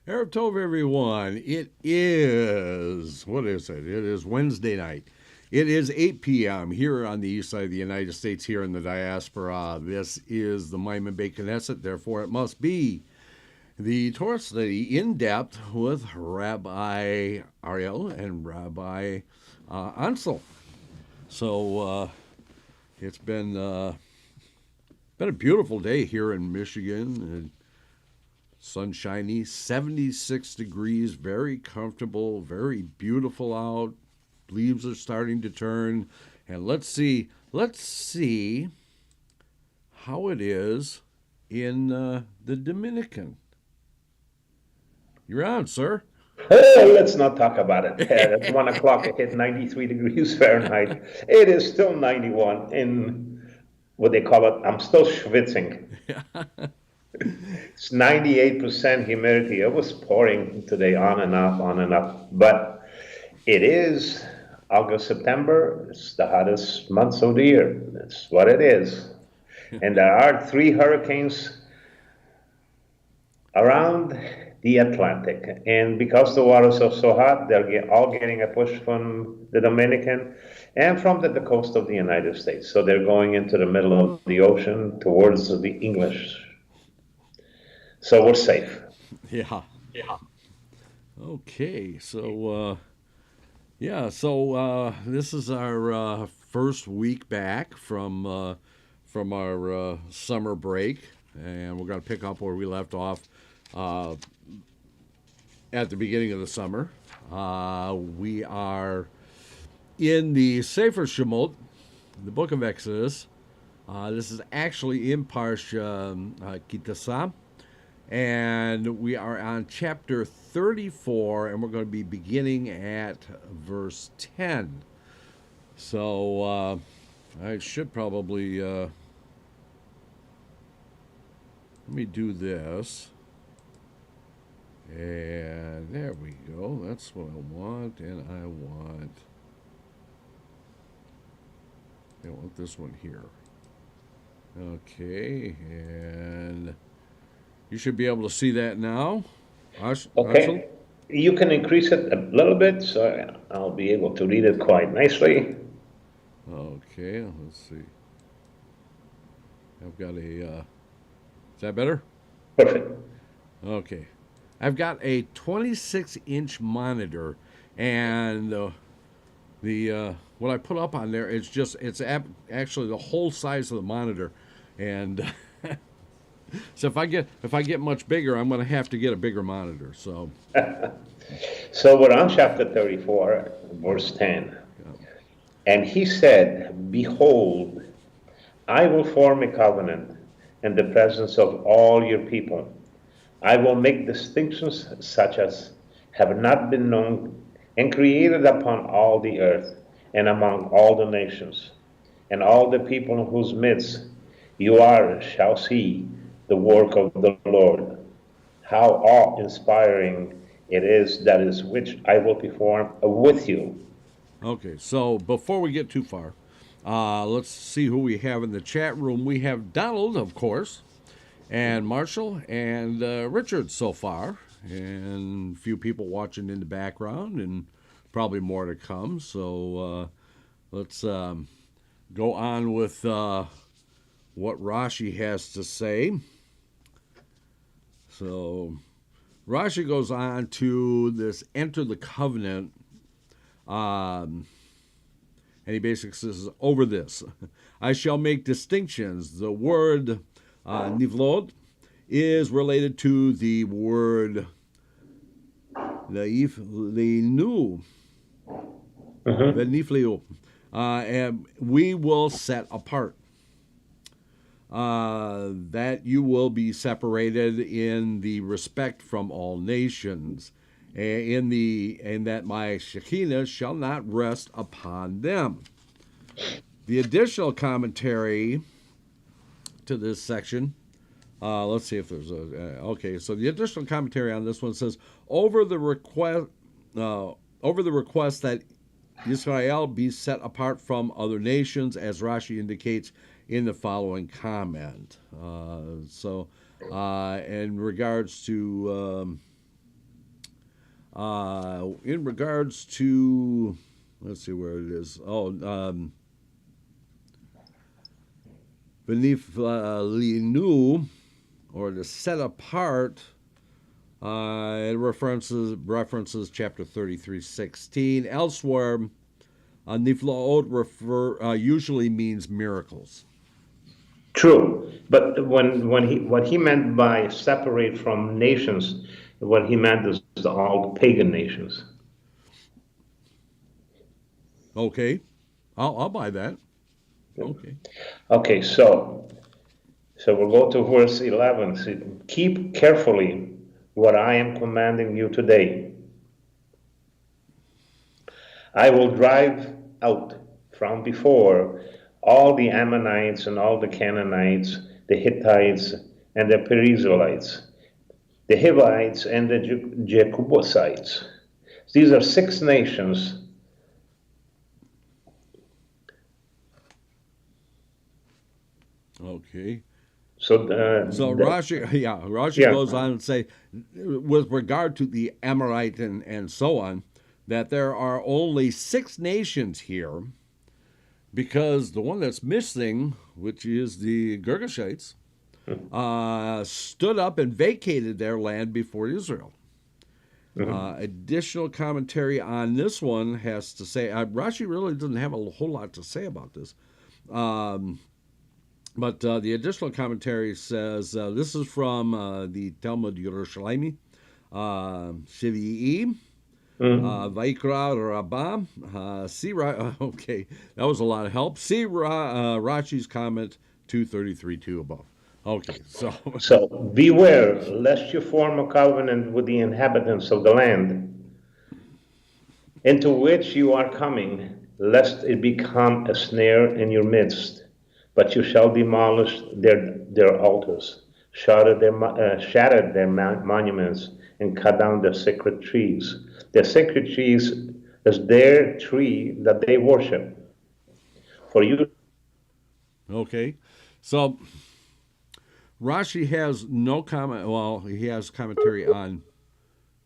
Erev Tov, everyone. It is, what is it? It is Wednesday night. It is 8 p.m. here on the east side of the United States, here in the diaspora. This is the Maimon Beit Knesset, therefore it must be the Torah study in depth with Rabbi Aryel and Rabbi Ancel. So it's been a beautiful day here in Michigan. And sunshiny, 76 degrees, very comfortable, very beautiful out. Leaves are starting to turn. And let's see how it is in the Dominican. You're on, sir. Oh, let's not talk about it. At 1 o'clock, it hit 93 degrees Fahrenheit. It is still 91 in what they call it. I'm still schwitzing. It's 98% humidity. It was pouring today on and off, on and off. But it is August, September. It's the hottest months of the year. That's what it is. And there are 3 hurricanes around the Atlantic. And because the waters are so hot, they're all getting a push from the Dominican and from the coast of the United States. So they're going into the middle of the ocean towards the English. So we're safe. Yeah. Okay. So, this is our first week back from our summer break, and we're going to pick up where we left off at the beginning of the summer. We are in the Sefer Shemot, the book of Exodus. This is actually in Parsha Kitasa. And we are on chapter 34, and we're going to be beginning at verse 10. So I should probably, let me do this. And there we go. That's what I want, and I want this one here. Okay, and you should be able to see that now. Okay. You can increase it a little bit, so I'll be able to read it quite nicely. Okay, let's see. I've got is that better? Perfect. Okay. I've got a 26-inch monitor, and the what I put up on there, it's actually the whole size of the monitor, and so if I get much bigger, I'm going to have to get a bigger monitor. So we're on chapter 34, verse 10. And he said, "Behold, I will form a covenant in the presence of all your people. I will make distinctions such as have not been known and created upon all the earth and among all the nations. And all the people in whose midst you are shall see the work of the Lord. How awe-inspiring it is, that is which I will perform with you." okay, so before we get too far, let's see who we have in the chat room. We have Donald, of course, and Marshall and Richard so far, and a few people watching in the background, and probably more to come. So let's go on with what Rashi has to say. So Rashi goes on to this enter the covenant, and he basically says, over this, I shall make distinctions. The word nivlod is related to the word leinu, venifliu, and we will set apart. That you will be separated in the respect from all nations, and that my Shekinah shall not rest upon them. The additional commentary to this section, let's see if there's okay. So the additional commentary on this one says over the request that Israel be set apart from other nations, as Rashi indicates in the following comment. In regards to In regards to, let's see where it is. Beneath Linu, or the set apart, it references chapter 33:16. Elsewhere, Niflaot usually means miracles. True, but what he meant by separate from nations, what he meant is all pagan nations. Okay, I'll buy that. Okay. Okay, so we'll go to verse 11. So, keep carefully what I am commanding you today. I will drive out from before all the Ammonites and all the Canaanites, the Hittites and the Perizzites, the Hivites and the Jebusites. These are 6 nations. Okay. So Rashi goes on and say, with regard to the Amorite and so on, that there are only 6 nations here, because the one that's missing, which is the Girgashites, stood up and vacated their land before Israel. Additional commentary on this one has to say, Rashi really doesn't have a whole lot to say about this. But the additional commentary says, this is from the Talmud Yerushalmi, Shivi'i, Vaikra Rabbah. Okay, that was a lot of help. See Rashi's comment 233:2 above. Okay, so beware lest you form a covenant with the inhabitants of the land into which you are coming, lest it become a snare in your midst. But you shall demolish their altars, shatter their monuments, and cut down their sacred trees. Their sacred trees is their tree that they worship. For you. Okay, so Rashi has no comment. Well, he has commentary on.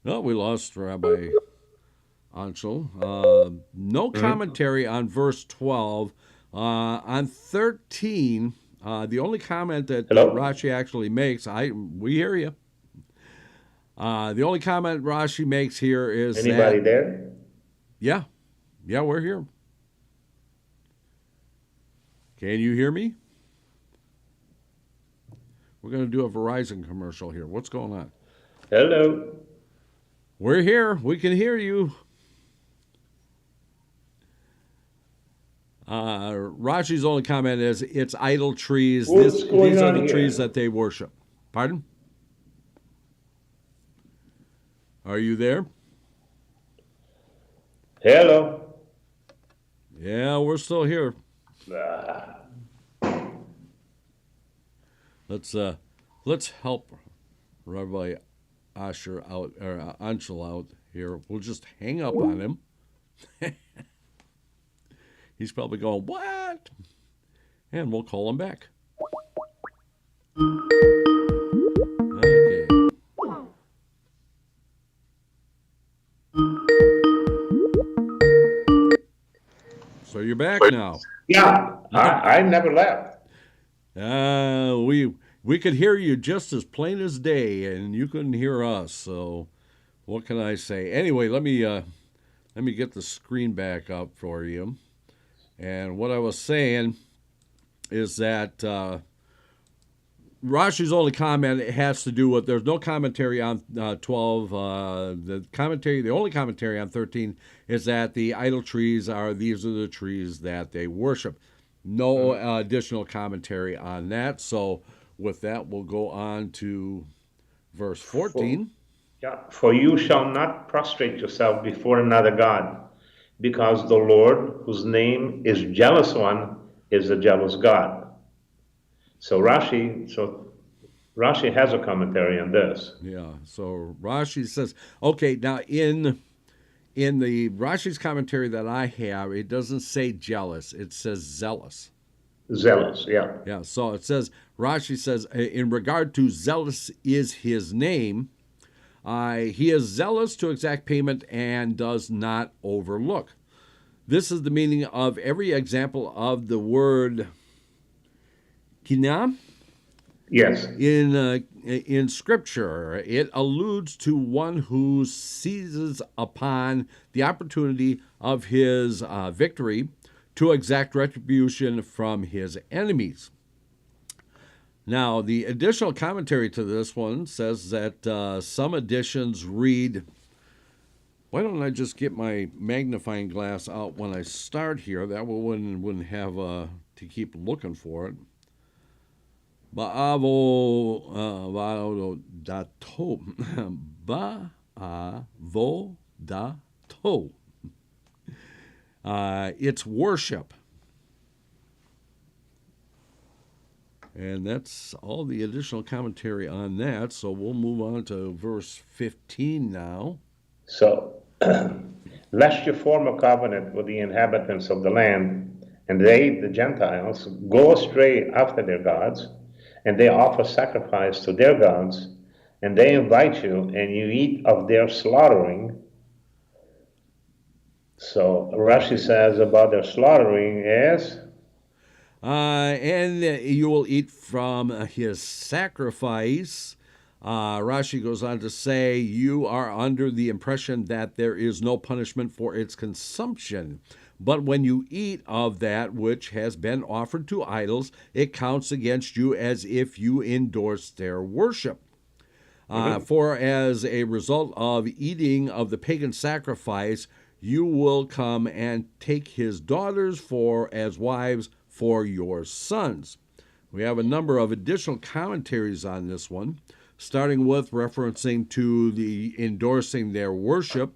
No, we lost Rabbi Ancel. No commentary on verse 12. On 13, the only comment that Rashi actually makes, we hear you. The only comment Rashi makes here is anybody there? Yeah, we're here. Can you hear me? We're going to do a Verizon commercial here. What's going on? Hello. We're here. We can hear you. Rashi's only comment is, it's idol trees. These are the trees that they worship. Pardon? Are you there? Hello. Yeah, we're still here. Let's help Rabbi Asher out, or Ancel out here. We'll just hang up on him. He's probably going, what? And we'll call him back. Okay. So you're back now. Yeah, I never left. We could hear you just as plain as day, and you couldn't hear us. So what can I say? Anyway, let me get the screen back up for you. And what I was saying is that Rashi's only comment has to do with, there's no commentary on 12. The only commentary on 13 is that the idol trees these are the trees that they worship. No additional commentary on that. So with that, we'll go on to verse 14. For you shall not prostrate yourself before another God, because the Lord, whose name is Jealous One, is a jealous God. So Rashi has a commentary on this. Yeah. So Rashi says, okay, now in the Rashi's commentary that I have, it doesn't say jealous; it says zealous. Zealous, yeah. Yeah. So it says, Rashi says, in regard to zealous is his name. He is zealous to exact payment and does not overlook. This is the meaning of every example of the word kina Yes. in Scripture. It alludes to one who seizes upon the opportunity of his victory to exact retribution from his enemies. Now, the additional commentary to this one says that some editions read, why don't I just get my magnifying glass out when I start here? That way one wouldn't have to keep looking for it. Ba'avodato. Ba'avodato. It's worship. And that's all the additional commentary on that. So we'll move on to verse 15 now. So, lest you form a covenant with the inhabitants of the land, and they, the Gentiles, go astray after their gods, and they offer sacrifice to their gods, and they invite you, and you eat of their slaughtering. So Rashi says about their slaughtering is, and you will eat from his sacrifice. Rashi goes on to say, you are under the impression that there is no punishment for its consumption. But when you eat of that which has been offered to idols, it counts against you as if you endorsed their worship. For as a result of eating of the pagan sacrifice, you will come and take his daughters as wives for your sons. We have a number of additional commentaries on this one, starting with referencing to the endorsing their worship.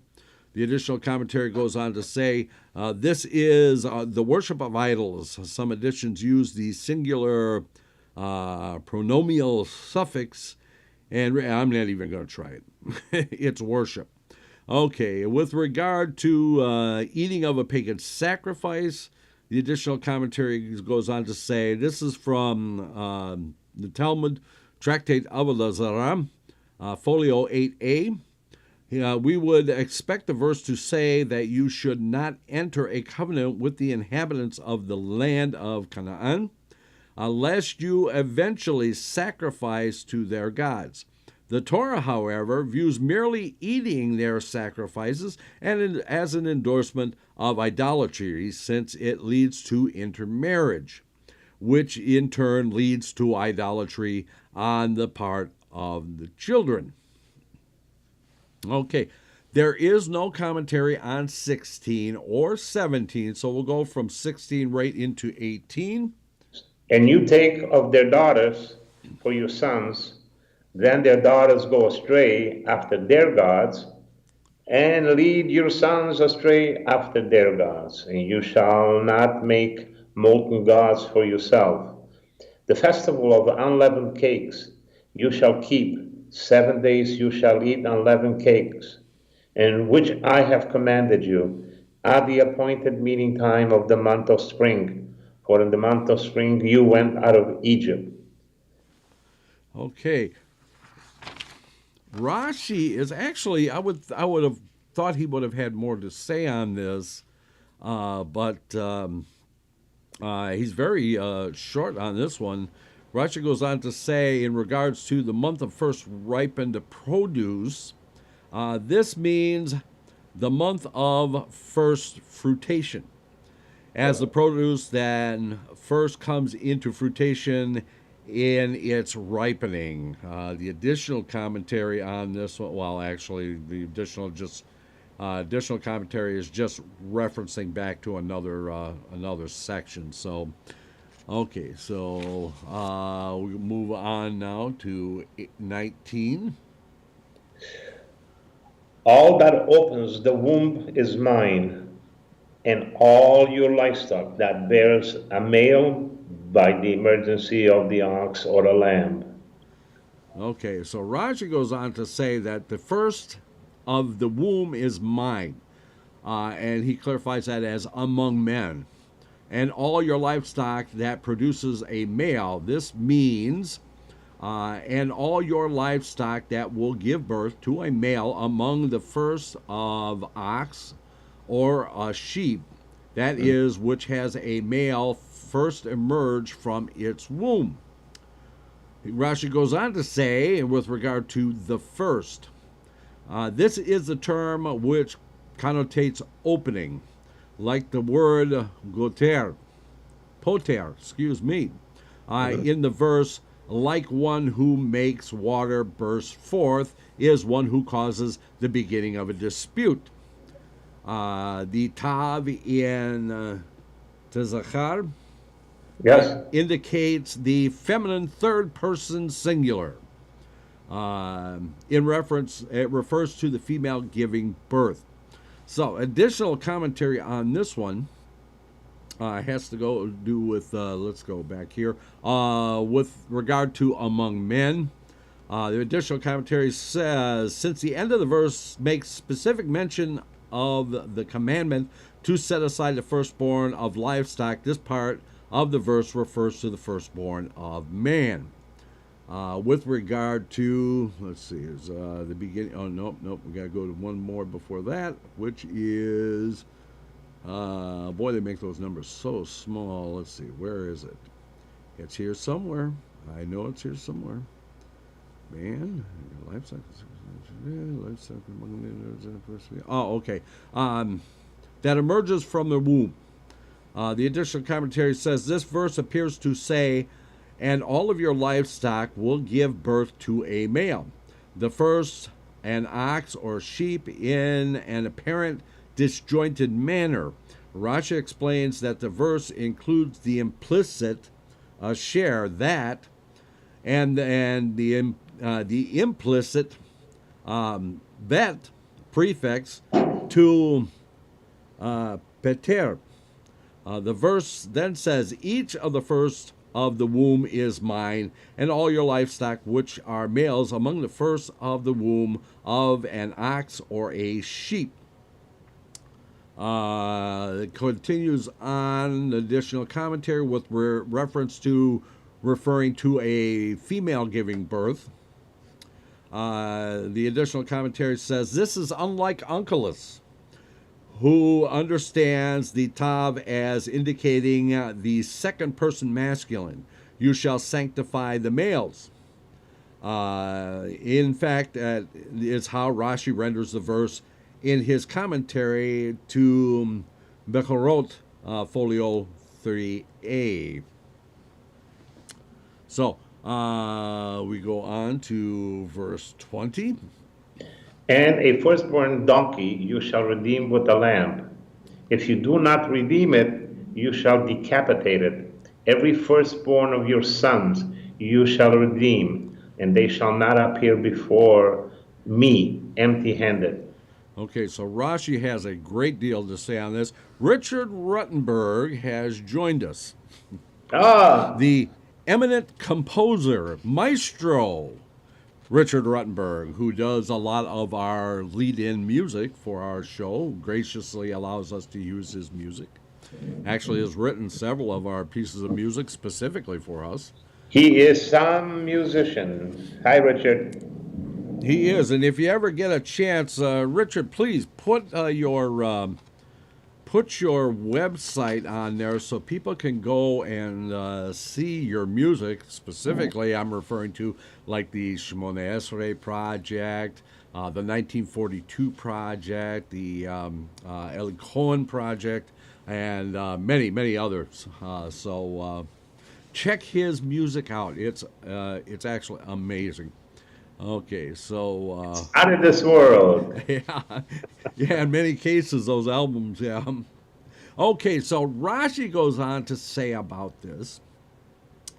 The additional commentary goes on to say, this is the worship of idols. Some editions use the singular pronominal suffix, and I'm not even going to try it. It's worship. Okay, with regard to eating of a pagan sacrifice, the additional commentary goes on to say, this is from the Talmud, Tractate Avodah Zarah, Folio 8a. We would expect the verse to say that you should not enter a covenant with the inhabitants of the land of Canaan, lest you eventually sacrifice to their gods. The Torah, however, views merely eating their sacrifices as an endorsement of idolatry, since it leads to intermarriage, which in turn leads to idolatry on the part of the children. Okay, there is no commentary on 16 or 17, so we'll go from 16 right into 18. and you take of their daughters for your sons, then their daughters go astray after their gods, and lead your sons astray after their gods, and you shall not make molten gods for yourself. The festival of unleavened cakes you shall keep. 7 days you shall eat unleavened cakes, in which I have commanded you, at the appointed meeting time of the month of spring. For in the month of spring you went out of Egypt. Okay. Rashi is actually, I would have thought he would have had more to say on this, but he's very short on this one. Rashi goes on to say, in regards to the month of first ripened produce, this means the month of first fruitation, as the produce then first comes into fruitation in its ripening. The additional commentary on this one, well, actually, the additional commentary is just referencing back to another section. So, okay, so we move on now to 19. All that opens the womb is mine, and all your livestock that bears a male by the emergency of the ox or a lamb. Okay, so Rashi goes on to say that the first of the womb is mine, and he clarifies that as among men, and all your livestock that produces a male. This means and all your livestock that will give birth to a male among the first of ox or a sheep, that is, which has a male first emerge from its womb. Rashi goes on to say, with regard to the first, this is the term which connotates opening, like the word poter, in the verse, like one who makes water burst forth, is one who causes the beginning of a dispute. The tav in Tezachar indicates the feminine third person singular. In reference, it refers to the female giving birth. So, additional commentary on this one has to do with, let's go back here, with regard to among men. The additional commentary says, since the end of the verse makes specific mention of the commandment to set aside the firstborn of livestock, this part of the verse refers to the firstborn of man. With regard to, let's see, is the beginning, oh, nope, we got to go to one more before that, which is, boy, they make those numbers so small. Let's see, where is it? It's here somewhere. I know it's here somewhere. Man, livestock. Oh, okay. That emerges from the womb. The additional commentary says this verse appears to say, and all of your livestock will give birth to a male. The first, an ox or sheep, in an apparent disjointed manner. Rashi explains that the verse includes the implicit share that, and the implicit that prefix to peter. The verse then says, each of the first of the womb is mine, and all your livestock which are males among the first of the womb of an ox or a sheep. It continues on additional commentary with reference to referring to a female giving birth. The additional commentary says, this is unlike Onkelos, who understands the tav as indicating the second person masculine. You shall sanctify the males. In fact, is how Rashi renders the verse in his commentary to Bechorot, folio 3a. So, we go on to verse 20. And a firstborn donkey you shall redeem with a lamb. If you do not redeem it, you shall decapitate it. Every firstborn of your sons you shall redeem, and they shall not appear before me empty-handed. Okay, so Rashi has a great deal to say on this. Richard Ruttenberg has joined us. The eminent composer, maestro, Richard Ruttenberg, who does a lot of our lead-in music for our show, graciously allows us to use his music. Actually has written several of our pieces of music specifically for us. He is some musician. Hi, Richard. He is, and if you ever get a chance, Richard, please put your website on there so people can go and see your music. Specifically, I'm referring to like the Shmoneh Esrei project, the 1942 project, the Eli Cohen project, and many, many others. So check his music out. It's actually amazing. Okay, so out of this world. Yeah, in many cases, those albums, yeah. Okay, so Rashi goes on to say about this,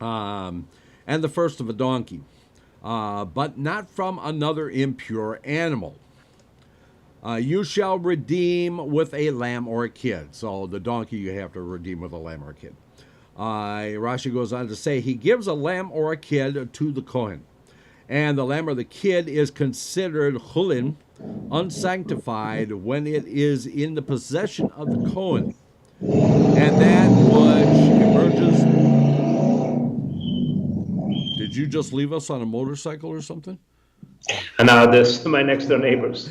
and the first of a donkey, but not from another impure animal. You shall redeem with a lamb or a kid. So the donkey you have to redeem with a lamb or a kid. Rashi goes on to say, he gives a lamb or a kid to the Kohen. And the lamb or the kid is considered chulin, unsanctified, when it is in the possession of the Kohen. And that which emerges... Did Did you just leave us on a motorcycle or something? And now this, my next door neighbors.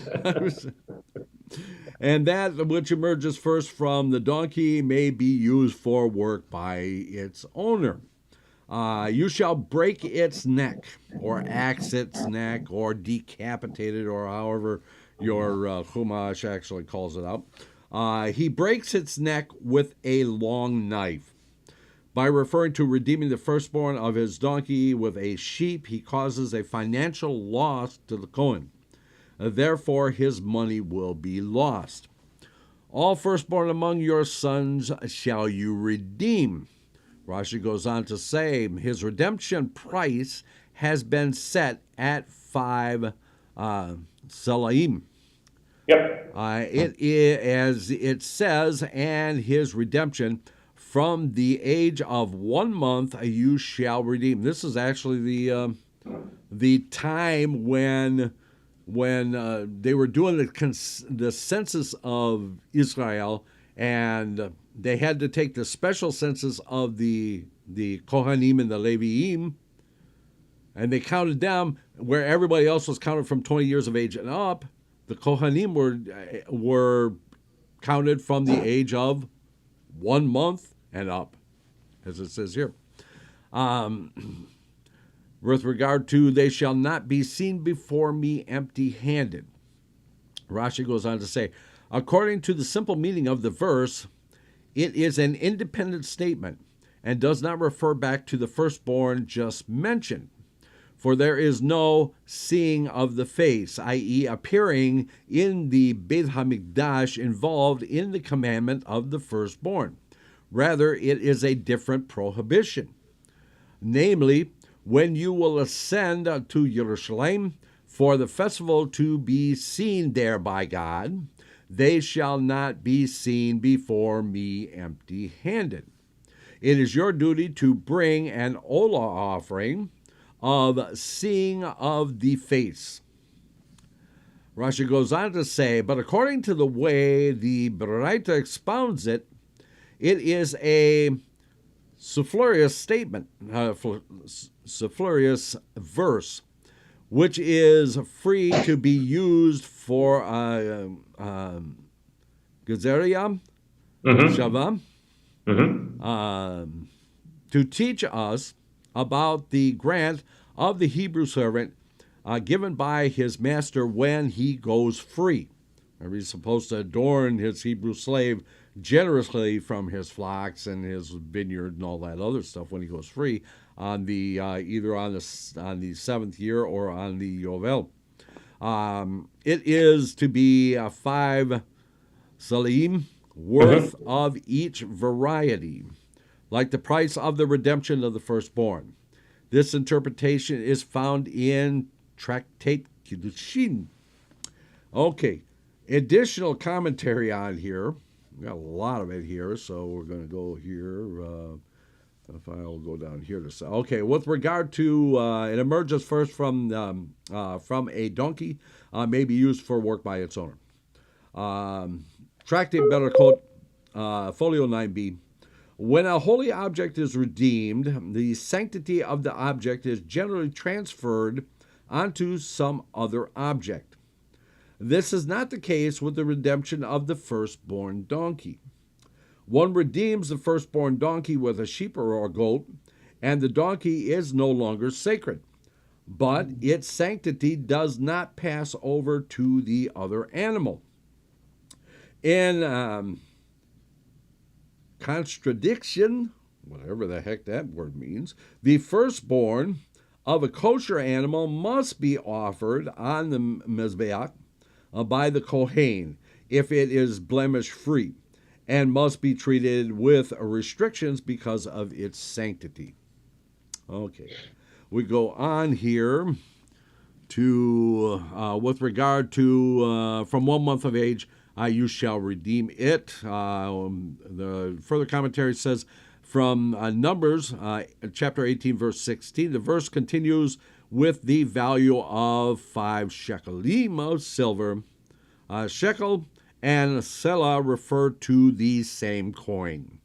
And that which emerges first from the donkey may be used for work by its owner. You shall break its neck, or axe its neck, or decapitate it, or however your Chumash actually calls it out. He breaks its neck with a long knife. By referring to redeeming the firstborn of his donkey with a sheep, he causes a financial loss to the Kohen. Therefore, his money will be lost. All firstborn among your sons shall you redeem. Rashi goes on to say, his redemption price has been set at 5 selaim. Yep. It is, as it says, and his redemption from the age of 1 month you shall redeem. This is actually the time when they were doing the census of Israel, and they had to take the special census of the Kohanim and the Leviim, and they counted them where everybody else was counted from 20 years of age and up. The Kohanim were counted from the age of 1 month and up, as it says here. With regard to, they shall not be seen before me empty-handed. Rashi goes on to say, according to the simple meaning of the verse, it is an independent statement and does not refer back to the firstborn just mentioned. For there is no seeing of the face, i.e., appearing in the Beit HaMikdash involved in the commandment of the firstborn. Rather, it is a different prohibition. Namely, when you will ascend to Jerusalem for the festival to be seen there by God, they shall not be seen before me empty-handed. It is your duty to bring an olah offering of seeing of the face. Rashi goes on to say, but according to the way the Baraita expounds it, it is a superfluous statement, superfluous verse, which is free to be used for Gezeria, Shava, to teach us about the grant of the Hebrew servant given by his master when he goes free. He's supposed to adorn his Hebrew slave generously from his flocks and his vineyard and all that other stuff when he goes free on the either on the 7th year or on the Yovel. It is to be 5 salim worth of each variety, like the price of the redemption of the firstborn. This interpretation is found in Tractate Kiddushin. Okay, additional commentary on here. We got a lot of it here, so we're going to go here. If I'll go down here to say, okay, with regard to it emerges first from a donkey, may be used for work by its owner. Tractate Better Quote, Folio 9b. When a holy object is redeemed, the sanctity of the object is generally transferred onto some other object. This is not the case with the redemption of the firstborn donkey. One redeems the firstborn donkey with a sheep or a goat, and the donkey is no longer sacred, but its sanctity does not pass over to the other animal. In contradiction, whatever the heck that word means, the firstborn of a kosher animal must be offered on the Mizbeach by the Kohen if it is blemish-free, and must be treated with restrictions because of its sanctity. Okay, we go on here to, with regard to from 1 month of age, you shall redeem it. The further commentary says from Numbers, chapter 18, verse 16, the verse continues with the value of 5 shekelim of silver. Shekel and selah refer to the same coin.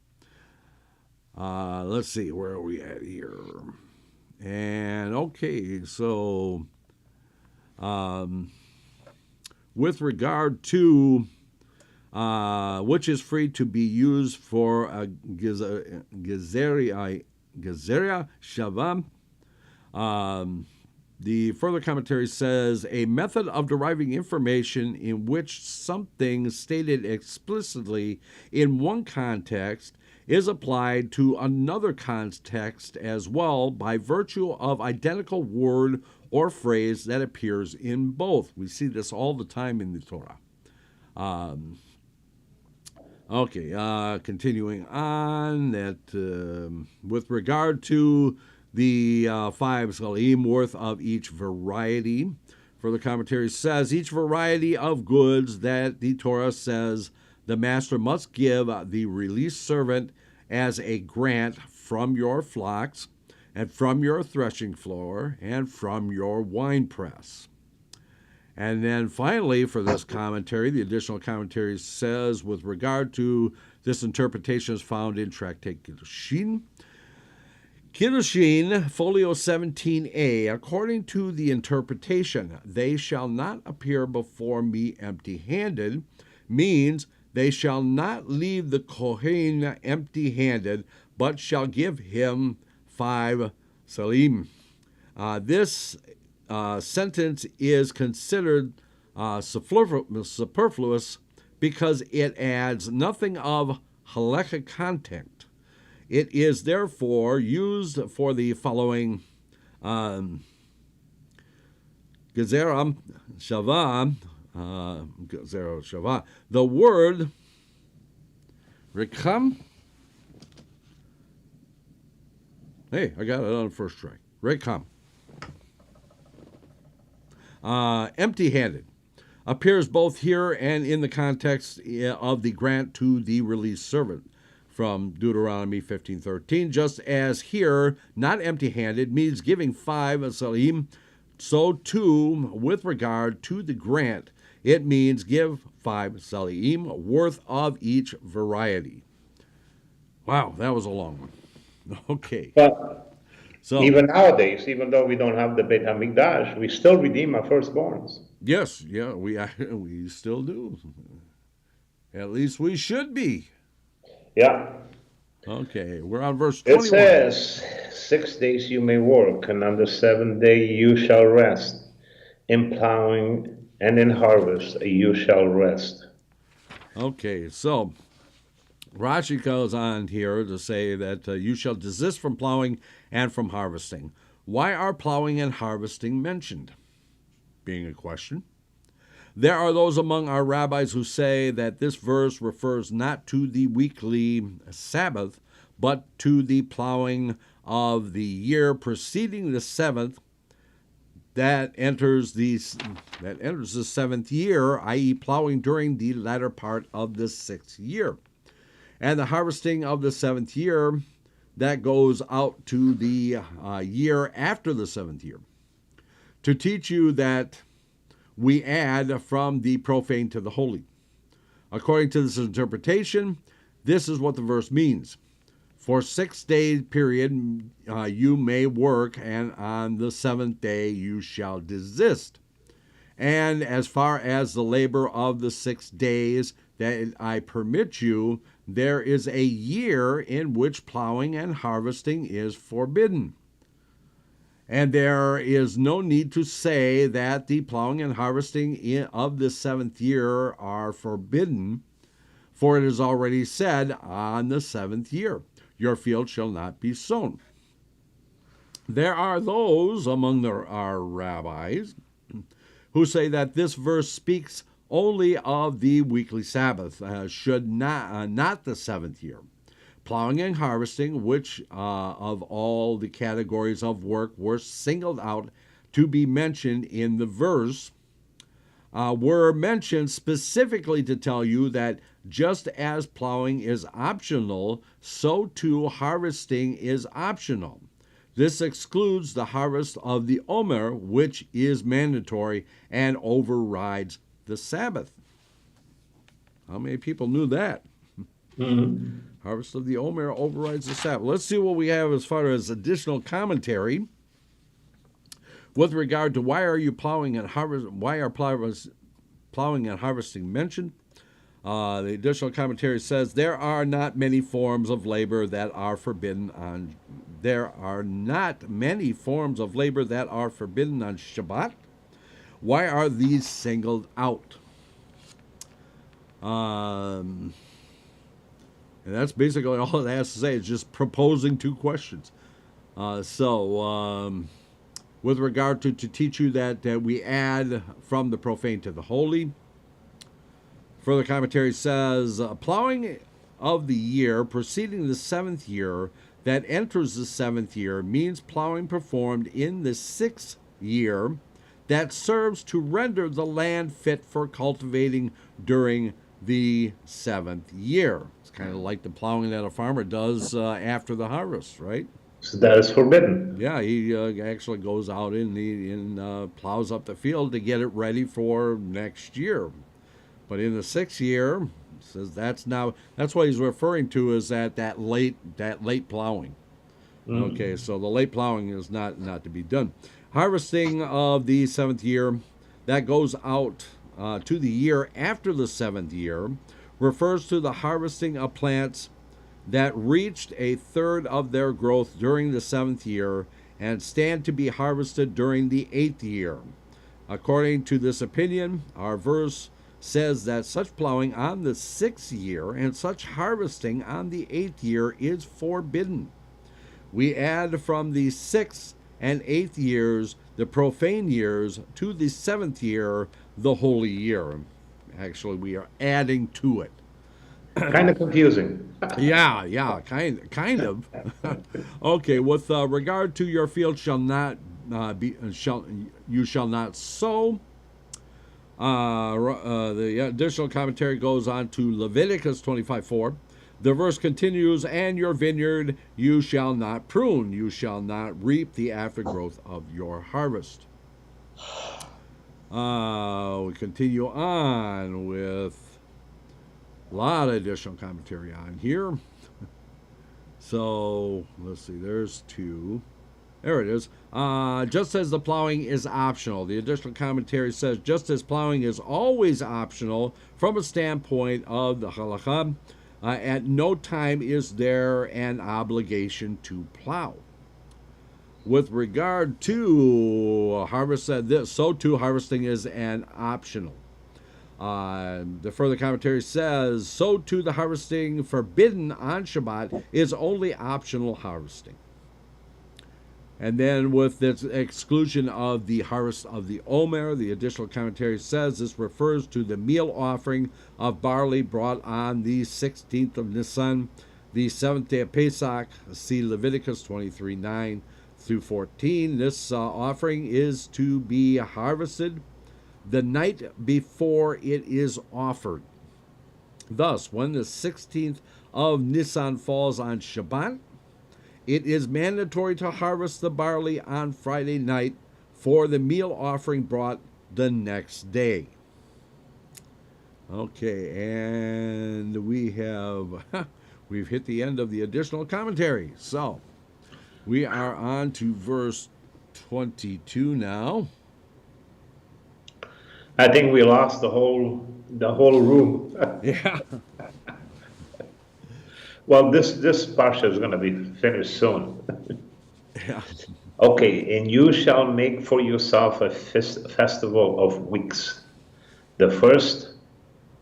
Let's see, where are we at here? And okay, so with regard to which is free to be used for a gezeria shava. The further commentary says a method of deriving information in which something stated explicitly in one context is applied to another context as well by virtue of identical word or phrase that appears in both. We see this all the time in the Torah. Continuing on, that with regard to the 5 salim worth of each variety, further commentary says each variety of goods that the Torah says the master must give the released servant as a grant from your flocks and from your threshing floor and from your winepress. And then finally, for this commentary, the additional commentary says, with regard to this interpretation is found in Tractate Kiddushin. Kiddushin, folio 17a, according to the interpretation, they shall not appear before me empty-handed, means they shall not leave the Kohen empty-handed, but shall give him 5 salim. This sentence is considered superfluous because it adds nothing of halachic content. It is therefore used for the following gezerah shava. The word rekam. Hey, I got it on the first try. Rekam. Empty-handed appears both here and in the context of the grant to the released servant from Deuteronomy 15:13. Just as here, not empty-handed means giving 5 salim, so too with regard to the grant, it means give 5 salim worth of each variety. Wow, that was a long one. Okay. But So even nowadays, even though we don't have the Beit HaMikdash, we still redeem our firstborns. yes, yeah, we still do. At least we should be. Yeah. Okay, we're on verse It 21. says, 6 days you may work, and on the 7th day you shall rest. In plowing and in harvest you shall rest. Okay, so Rashi goes on here to say that you shall desist from plowing and from harvesting. Why are plowing and harvesting mentioned? Being a question. There are those among our rabbis who say that this verse refers not to the weekly Sabbath, but to the plowing of the year preceding the 7th that enters the 7th year, i.e., plowing during the latter part of the 6th year, and the harvesting of the 7th year that goes out to the year after the 7th year. To teach you that we add from the profane to the holy. According to this interpretation, this is what the verse means. For 6 day period you may work, and on the 7th day you shall desist. And as far as the labor of the 6 days that I permit you, there is a year in which plowing and harvesting is forbidden. And there is no need to say that the plowing and harvesting of the 7th year are forbidden, for it is already said, on the 7th year, your field shall not be sown. There are those among our rabbis who say that this verse speaks only of the weekly Sabbath, not the 7th year. Plowing and harvesting, which of all the categories of work were singled out to be mentioned in the verse, were mentioned specifically to tell you that just as plowing is optional, so too harvesting is optional. This excludes the harvest of the Omer, which is mandatory and overrides the Sabbath. How many people knew that? Harvest of the Omer overrides the Sabbath. Let's see what we have as far as additional commentary. With regard to why are you plowing and plowing and harvesting mentioned? The additional commentary says there are not many forms of labor that are forbidden on. There are not many forms of labor that are forbidden on Shabbat. Why are these singled out? And that's basically all it has to say. It's just proposing two questions. With regard to teach you that we add from the profane to the holy. Further commentary says, plowing of the year preceding the 7th year that enters the 7th year means plowing performed in the 6th year that serves to render the land fit for cultivating during the 7th year. It's kind of like the plowing that a farmer does after the harvest, right? So that is forbidden. Yeah, he actually goes out and plows up the field to get it ready for next year. But in the 6th year, says that's what he's referring to is that late plowing. Okay, so the late plowing is not to be done. Harvesting of the 7th year that goes out to the year after the 7th year refers to the harvesting of plants that reached a third of their growth during the 7th year and stand to be harvested during the 8th year. According to this opinion, our verse says that such plowing on the 6th year and such harvesting on the 8th year is forbidden. We add from the 6th and 8th years the profane years to the 7th year the holy year. Actually, we are adding to it. Kind of confusing. Yeah, kind of. Okay, with regard to your field you shall not sow. The additional commentary goes on to Leviticus 25:4. The verse continues, and your vineyard you shall not prune, you shall not reap the aftergrowth of your harvest. We continue on with a lot of additional commentary on here. So, let's see, there's two. There it is. Just as the plowing is optional, the additional commentary says, just as plowing is always optional from a standpoint of the halakha, at no time is there an obligation to plow. With regard to harvest, so too harvesting is an optional. The further commentary says, so too the harvesting forbidden on Shabbat is only optional harvesting. And then with this exclusion of the harvest of the Omer, the additional commentary says this refers to the meal offering of barley brought on the 16th of Nisan, the 7th day of Pesach. See Leviticus 23:9 through 14. This offering is to be harvested the night before it is offered. Thus, when the 16th of Nisan falls on Shabbat, it is mandatory to harvest the barley on Friday night for the meal offering brought the next day. Okay, and we've hit the end of the additional commentary. So we are on to verse 22 now. I think we lost the whole room. Yeah. Well, this parsha is going to be finished soon. Yeah. Okay, and you shall make for yourself a festival of weeks, the first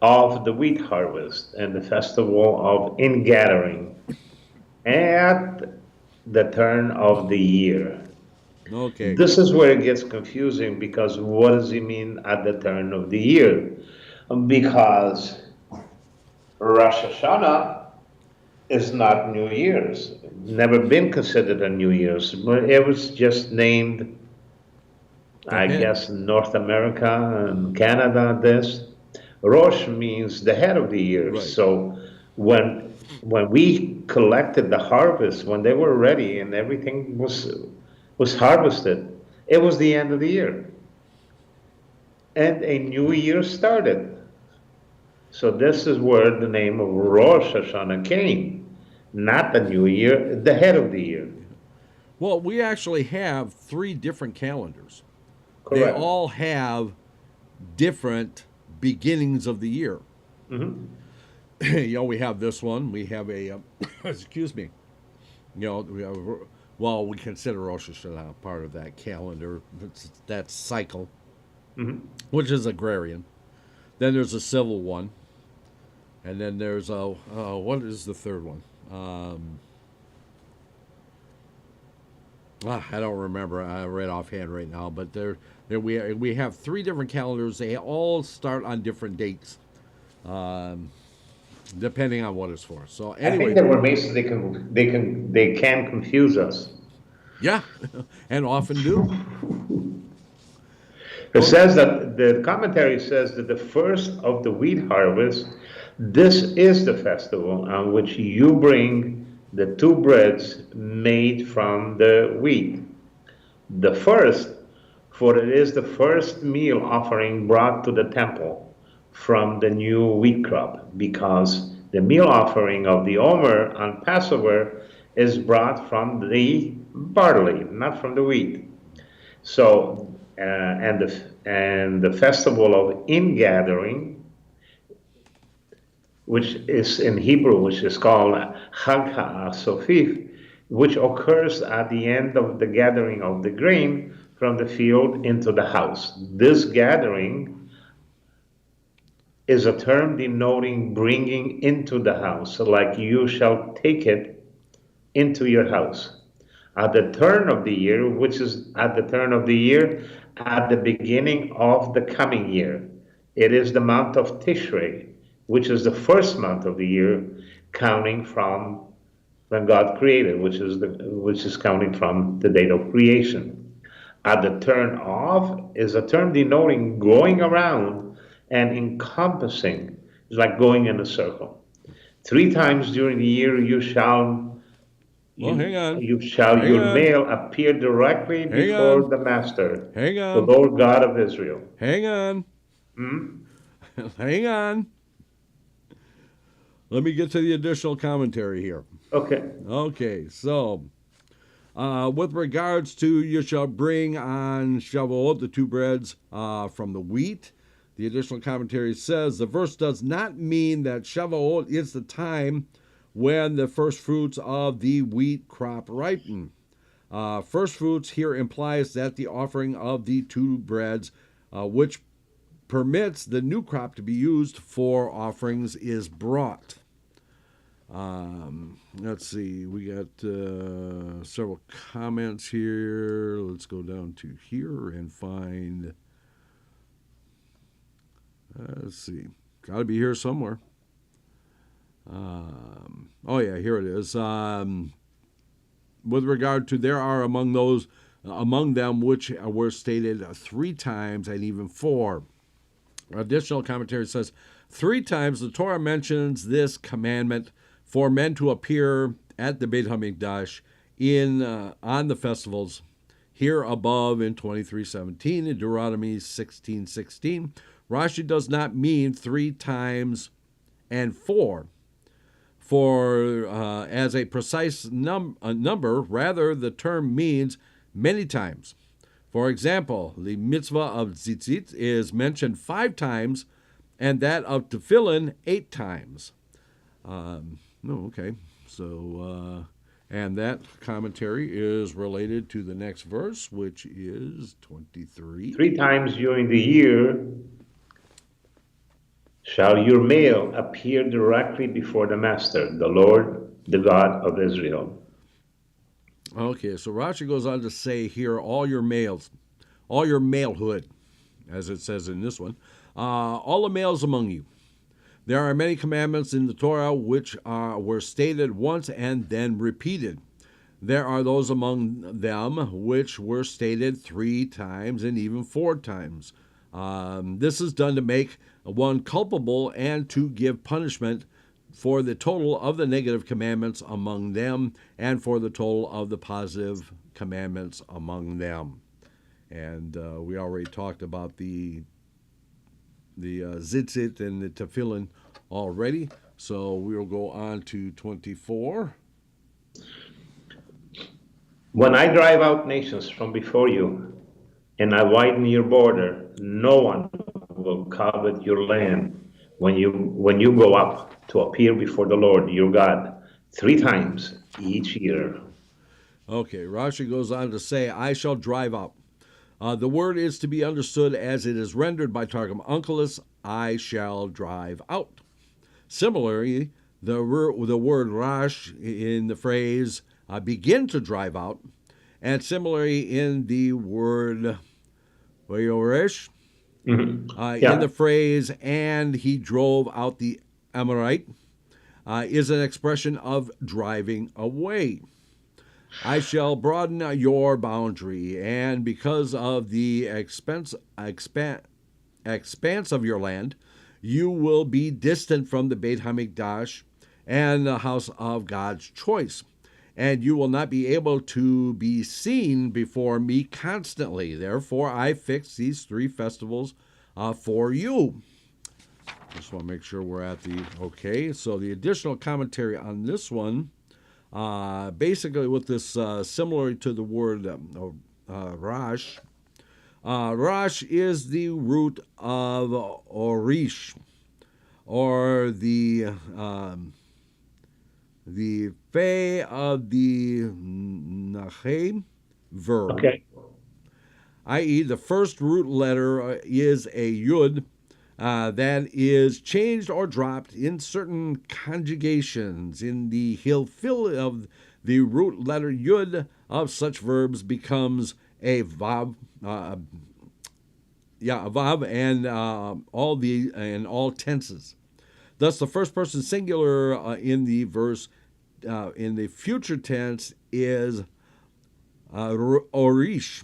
of the wheat harvest, and the festival of ingathering at the turn of the year. Okay. This is where it gets confusing, because what does he mean at the turn of the year? Because Rosh Hashanah is not New Year's. Never been considered a New Year's. But it was just named, I guess, North America and Canada, this. Rosh means the head of the year. Right. So when we collected the harvest, when they were ready and everything was harvested, it was the end of the year. And a new year started. So this is where the name of Rosh Hashanah came. Not the new year, the head of the year. Well, we actually have 3 different calendars. They Correct. all have different beginnings of the year. Hmm. We have this one. We have a, excuse me. We have, well, we consider Rosh Hashanah part of that calendar. That cycle, Hmm. which is agrarian. Then there's a civil one, and then there's a what is the third one? I don't remember. I read offhand right now, but we have 3 different calendars. They all start on different dates, um, depending on what it's for. So I think anyway, that we're basically they can confuse us. yeah, and often do. It Oh, says that the commentary says that the first of the wheat harvest, this is the festival on which you bring the 2 breads made from the wheat. The first, for it is the first meal offering brought to the temple from the new wheat crop, because the meal offering of the Omer on Passover is brought from the barley, not from the wheat. So, and the festival of ingathering, which is in Hebrew, which is called Chag HaSofif, which occurs at the end of the gathering of the grain from the field into the house. This gathering is a term denoting bringing into the house, like you shall take it into your house. At the turn of the year, which is at the turn of the year, at the beginning of the coming year. It is the month of Tishrei, which is the first month of the year, counting from when God created, which is counting from the date of creation. At the turn of is a term denoting going around and encompassing. It's like going in a circle. 3 times during the year well, hang on, you shall hang your on, mail appear directly hang before on, the master, hang the on, Lord God of Israel. hang on, Hmm? hang on. Let me get to the additional commentary here. Okay. Okay, so with regards to you shall bring on Shavuot the 2 breads from the wheat, the additional commentary says the verse does not mean that Shavuot is the time when the first fruits of the wheat crop ripen. First fruits here implies that the offering of the 2 breads, which permits the new crop to be used for offerings, is brought. Let's see, we got several comments here. Let's go down to here and find. Let's see, got to be here somewhere. Oh yeah, here it is. With regard to there are among them which were stated 3 times and even 4. Additional commentary says 3 times the Torah mentions this commandment for men to appear at the Beit HaMikdash on the festivals. Here above in 23:17 in Deuteronomy 16:16, Rashi does not mean 3 times and 4 for as a precise number. Rather, the term means many times. For example, the mitzvah of tzitzit is mentioned 5 times, and that of tefillin 8 times. Okay, so and that commentary is related to the next verse, which is 23. 3 times during the year shall your mail appear directly before the master, the Lord, the God of Israel. Okay, so Rashi goes on to say here, all your males, all your malehood, as it says in this one, all the males among you. There are many commandments in the Torah which were stated once and then repeated. There are those among them which were stated 3 times and even 4 times. This is done to make one culpable and to give punishment for the total of the negative commandments among them and for the total of the positive commandments among them. And we already talked about the tzitzit and the tefillin already. So we'll go on to 24. When I drive out nations from before you, and I widen your border, no one will covet your land when you go up to appear before the Lord your God 3 times each year. Okay, Rashi goes on to say, I shall drive out. The word is to be understood as it is rendered by Targum Onkelos, I shall drive out. Similarly, the word rash in the phrase begin to drive out, and similarly in the word vayoresh, in Yeah. the phrase and he drove out the Amorite, is an expression of driving away. I shall broaden your boundary, and because of the expanse of your land, you will be distant from the Beit HaMikdash and the house of God's choice, and you will not be able to be seen before me constantly. Therefore, I fix these 3 festivals for you. Just want to make sure we're at the okay. So the additional commentary on this one, basically with this similar to the word rash. Rash is the root of orish, or the fe of the nachem verb, Okay. i.e., the first root letter is a yud that is changed or dropped in certain conjugations. In the hilfil of the root letter yud of such verbs becomes a vav, a vav, and all tenses. Thus, the first person singular in the verse in the future tense is orish.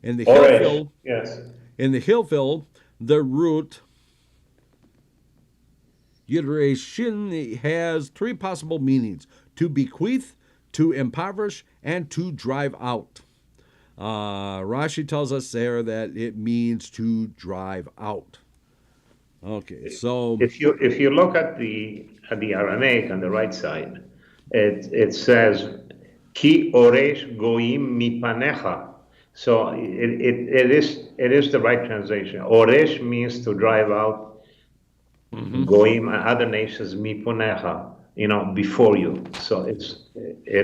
In the Oresh. hilfil, Yes. the root Yidreshin has 3 possible meanings: to bequeath, to impoverish, and to drive out. Rashi tells us there that it means to drive out. Okay, so If you look at the Aramaic on the right side, it says ki oresh goim mipanecha. So it is the right translation. Oresh means to drive out goim other nations mipanecha, before you. So it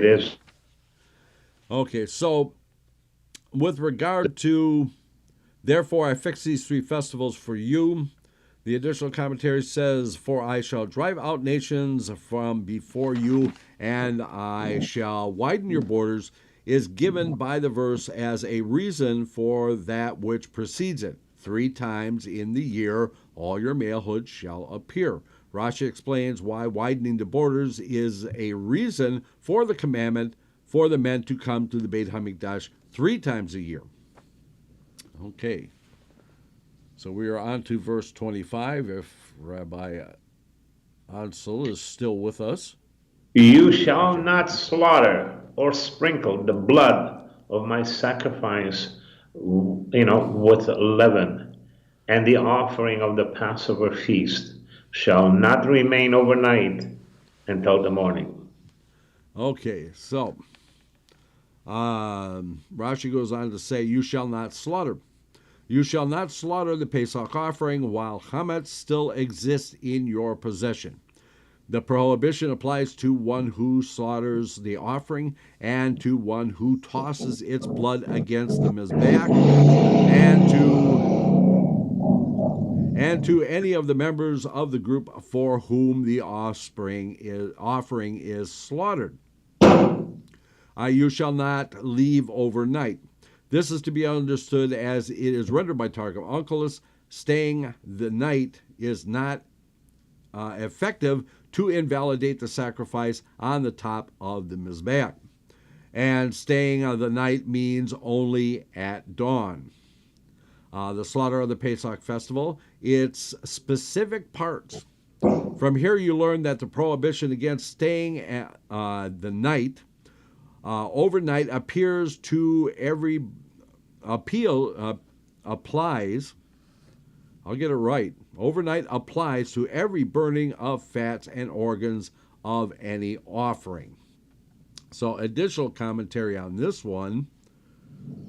is. okay, so with regard to therefore I fix these 3 festivals for you, the additional commentary says, for I shall drive out nations from before you, and I shall widen your borders, is given by the verse as a reason for that which precedes it. 3 times in the year all your malehood shall appear. Rashi explains why widening the borders is a reason for the commandment for the men to come to the Beit HaMikdash 3 times a year. Okay. So we are on to verse 25, if Rabbi Ancel is still with us. You shall not slaughter or sprinkle the blood of my sacrifice, with leaven, and the offering of the Passover feast shall not remain overnight until the morning. Okay, so Rashi goes on to say, you shall not slaughter. You shall not slaughter the Pesach offering while chametz still exists in your possession. The prohibition applies to one who slaughters the offering and to one who tosses its blood against the mizbeach, and to any of the members of the group for whom the offering is slaughtered. You shall not leave overnight. This is to be understood as it is rendered by Targum Onkelos. Staying the night is not effective to invalidate the sacrifice on the top of the Mizbeach. And staying the night means only at dawn. The slaughter of the Pesach festival, its specific parts. From here you learn that the prohibition against staying at the night overnight appears to every applies. I'll get it right. Overnight applies to every burning of fats and organs of any offering. So additional commentary on this one.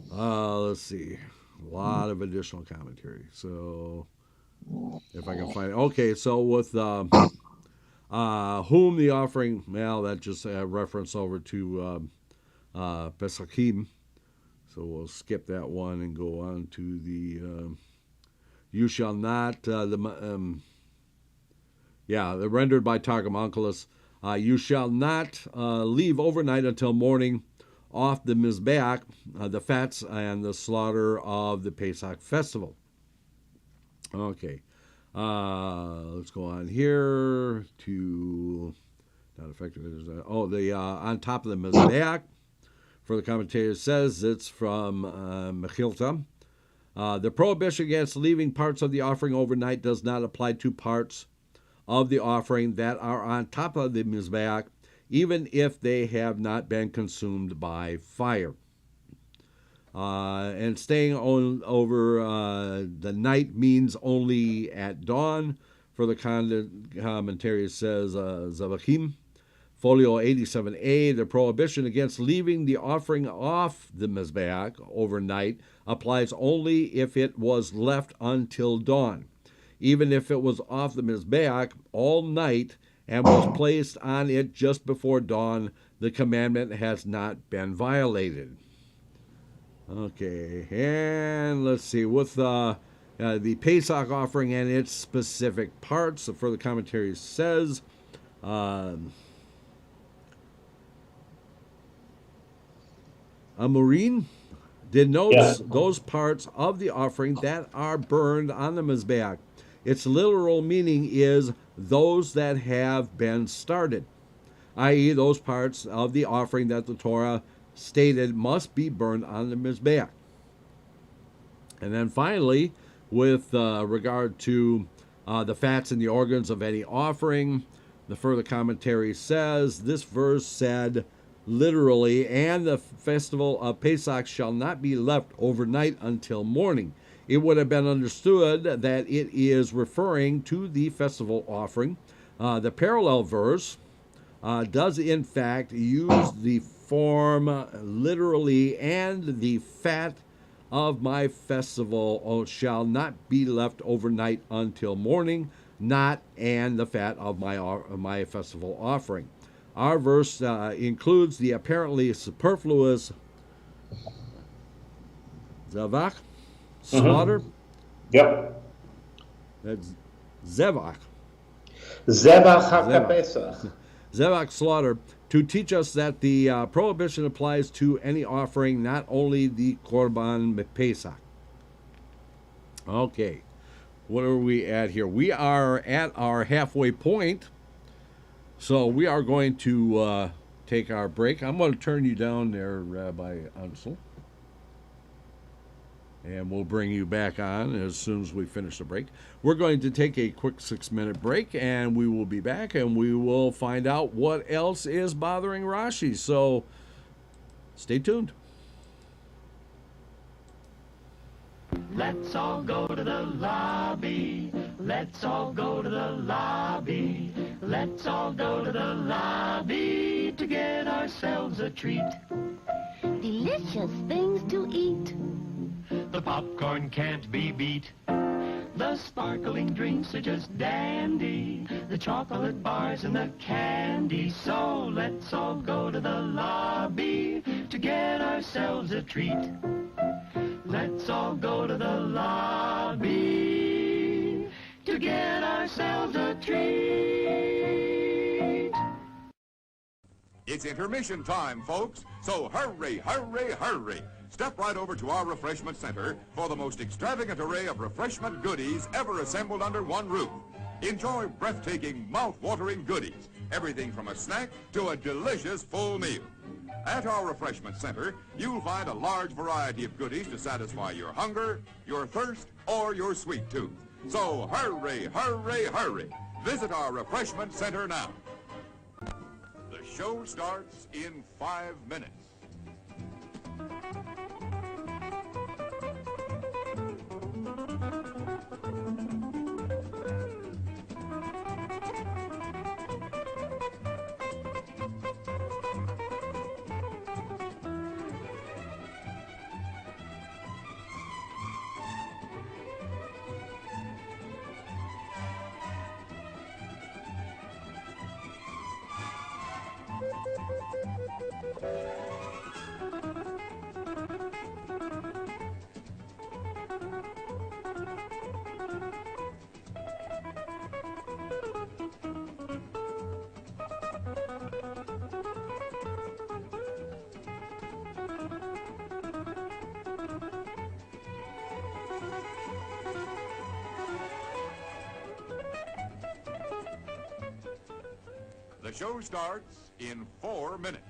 Let's see. A lot of additional commentary. So if I can find it. Okay, so with whom the offering, well, that just a reference over to Pesachim. So we'll skip that one and go on to the you shall not, the rendered by Targum Onkelos. You shall not leave overnight until morning off the Mizbeach, the fats and the slaughter of the Pesach festival. Okay, let's go on here to not effective. On top of the Mizbeach. For the commentator says it's from Mechilta. The prohibition against leaving parts of the offering overnight does not apply to parts of the offering that are on top of the Mizbeach, even if they have not been consumed by fire. And staying over the night means only at dawn. For the commentary says Zavachim. Folio 87a, the prohibition against leaving the offering off the Mizbeach overnight applies only if it was left until dawn. Even if it was off the Mizbeach all night and was placed on it just before dawn, the commandment has not been violated. Okay, and let's see, with the Pesach offering and its specific parts, the further commentary says, Amurin denotes those parts of the offering that are burned on the Mizbeach. Its literal meaning is those that have been started, i.e. those parts of the offering that the Torah stated must be burned on the Mizbeach. And then finally, with regard to the fats and the organs of any offering, the further commentary says, this verse said, literally, and the festival of Pesach shall not be left overnight until morning. It would have been understood that it is referring to the festival offering. The parallel verse does in fact use the form literally, and the fat of my festival shall not be left overnight until morning, not and the fat of my festival offering. Our verse includes the apparently superfluous zavach, slaughter. Yep. That's zevach. Zevach HaPesach. Zevach, slaughter, to teach us that the prohibition applies to any offering, not only the Korban Pesach. Okay, what are we at here? We are at our halfway point. So we are going to take our break. I'm going to turn you down there, Rabbi Ancel. And we'll bring you back on as soon as we finish the break. We're going to take a quick 6-minute break, and we will be back, and we will find out what else is bothering Rashi. So stay tuned. Let's all go to the lobby. Let's all go to the lobby. Let's all go to the lobby to get ourselves a treat. Delicious things to eat. The popcorn can't be beat. The sparkling drinks are just dandy. The chocolate bars and the candy. So let's all go to the lobby to get ourselves a treat. Let's all go to the lobby to get ourselves a treat. It's intermission time, folks, so hurry, hurry, hurry. Step right over to our refreshment center for the most extravagant array of refreshment goodies ever assembled under one roof. Enjoy breathtaking, mouth-watering goodies, everything from a snack to a delicious full meal. At our refreshment center, you'll find a large variety of goodies to satisfy your hunger, your thirst, or your sweet tooth. So hurry, hurry, hurry. Visit our refreshment center now. The show starts in 5 minutes. The show starts in 4 minutes.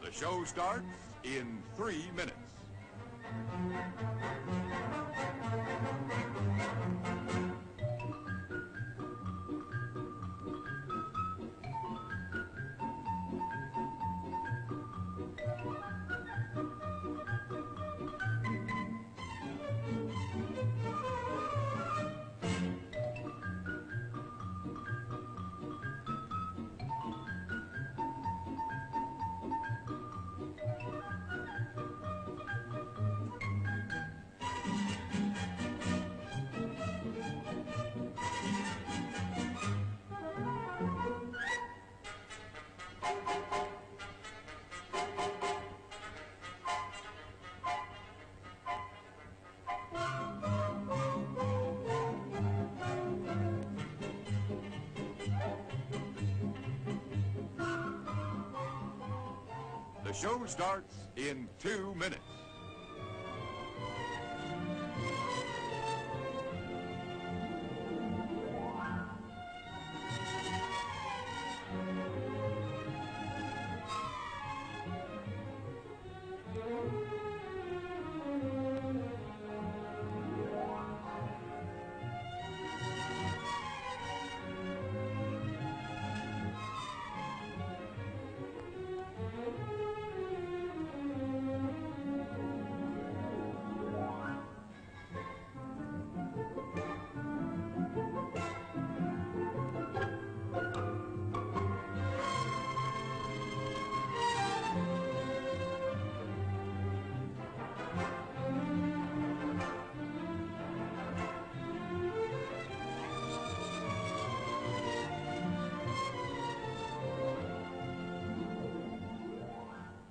The show starts in 3 minutes. The show starts in 2 minutes.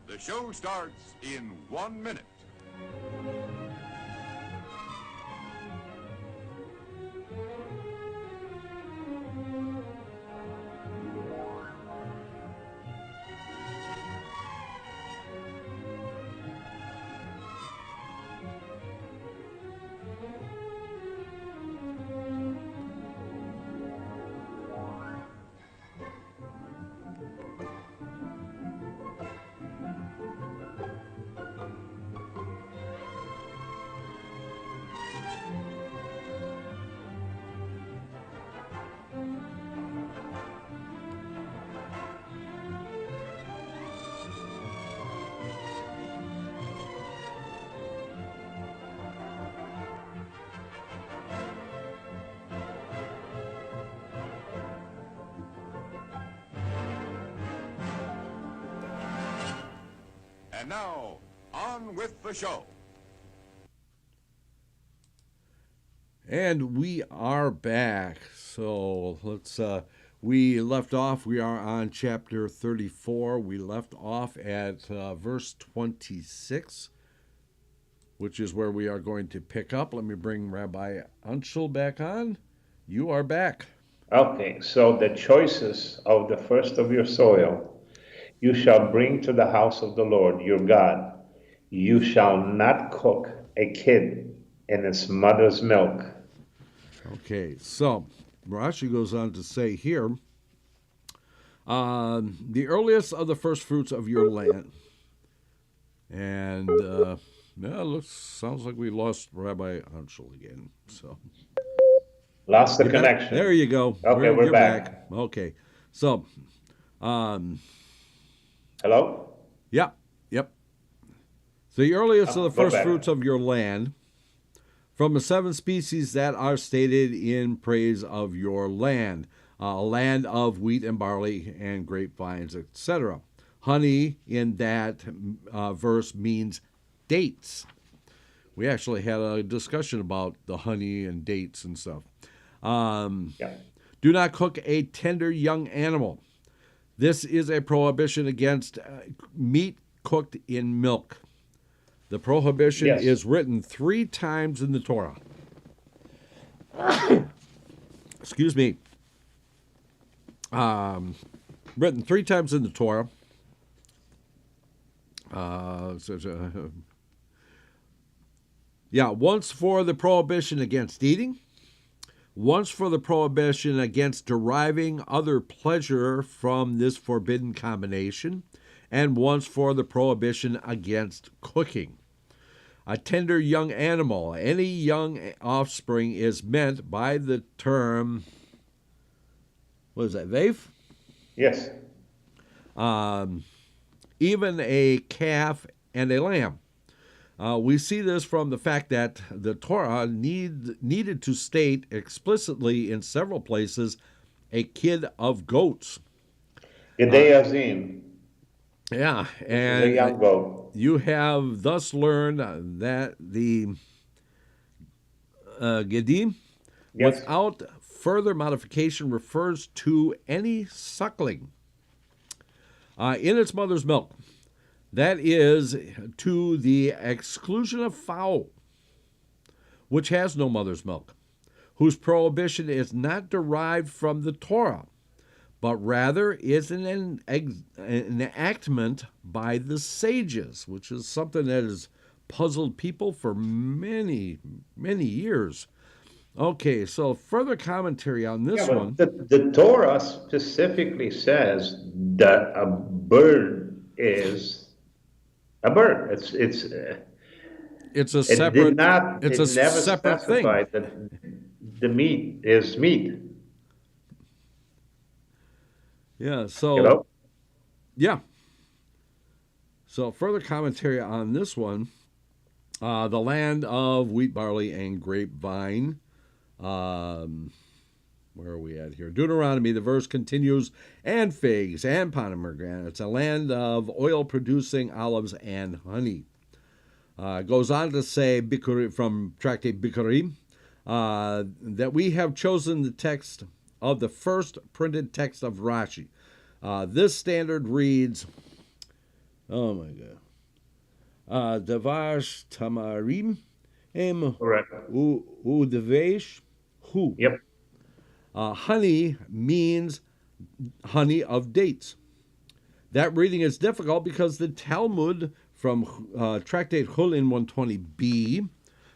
The show starts in 1 minute. And now, on with the show. And we are back. So let's, we left off, we are on chapter 34. We left off at verse 26, which is where we are going to pick up. Let me bring Rabbi Ancel back on. You are back. Okay, so the choices of the first of your soil you shall bring to the house of the Lord your God. You shall not cook a kid in its mother's milk. Okay, so Rashi goes on to say here, the earliest of the first fruits of your land. And sounds like we lost Rabbi Ancel again. So Lost the You back? connection. There you go. Okay, we're You're back. Okay, so Hello? yep. So the earliest of the Go first back. fruits of your land, from the 7 species that are stated in praise of your land, a land of wheat and barley and grapevines, etc. Honey in that verse means dates. We actually had a discussion about the honey and dates and stuff. Yeah. Do not cook a tender young animal. This is a prohibition against meat cooked in milk. The prohibition Yes. is written 3 times in the Torah. Excuse me. Written 3 times in the Torah. Once for the prohibition against eating, once for the prohibition against deriving other pleasure from this forbidden combination, and once for the prohibition against cooking. A tender young animal, any young offspring, is meant by the term, what is that, veif? Yes. Even a calf and a lamb. We see this from the fact that the Torah needed to state explicitly in several places a kid of goats. Gedei Azim. Yeah, This is a young and goat. you have thus learned that the Gedim, Yes. without further modification, refers to any suckling in its mother's milk. That is, to the exclusion of fowl, which has no mother's milk, whose prohibition is not derived from the Torah, but rather is an enactment by the sages, which is something that has puzzled people for many, many years. Okay, so further commentary on this one. The Torah specifically says that a bird is a bird. It's a It separate. did not. It's It a never separate specified thing. that the meat is meat. Yeah. So. Hello? Yeah. So further commentary on this one. The land of wheat, barley, and grapevine. Where are we at here? Deuteronomy, the verse continues, and figs and pomegranates, a land of oil-producing olives and honey. Goes on to say, from Tractate Bikurim, that we have chosen the text of the first printed text of Rashi. This standard reads, oh my God, Davash Tamarim Em Correct. Udevesh Hu. Yep. Honey means honey of dates. That reading is difficult because the Talmud from Tractate Chulin 120b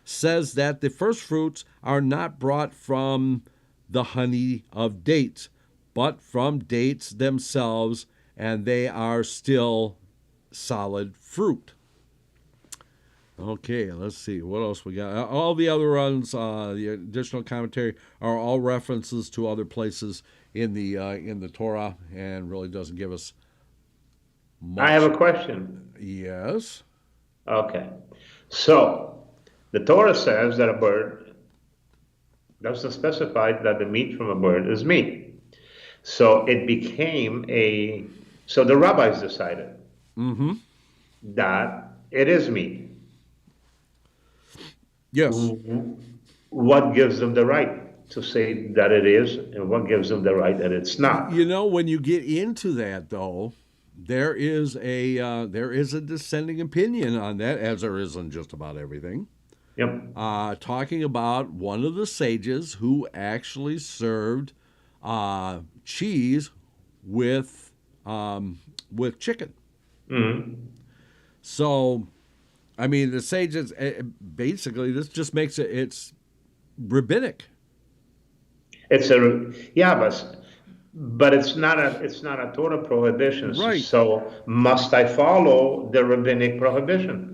says that the first fruits are not brought from the honey of dates, but from dates themselves, and they are still solid fruit. Okay, let's see. What else we got? All the other ones, the additional commentary, are all references to other places in the Torah, and really doesn't give us much. I have a question. Yes. Okay. So, the Torah says that a bird doesn't specify that the meat from a bird is meat. So it became so the rabbis decided that it is meat. Yes. What gives them the right to say that it is, and what gives them the right that it's not? You know, when you get into that, though, there is a dissenting opinion on that, as there is on just about everything. Yep. Talking about one of the sages who actually served cheese with chicken. Mm-hmm. So, I mean, the sages, basically, this just makes it's rabbinic. It's but it's not a Torah prohibition. Right. So must I follow the rabbinic prohibition?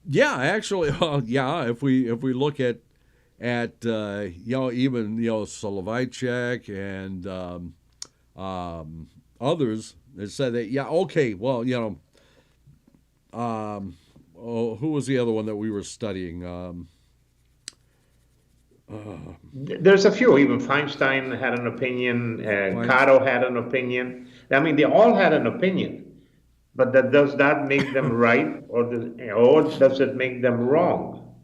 Yeah, actually, yeah. If we look at even Soloveitchik and others that said that okay, well, who was the other one that we were studying? There's a few. Even Feinstein had an opinion. Caro had an opinion. I mean, they all had an opinion. But does that make them right, or does it make them wrong?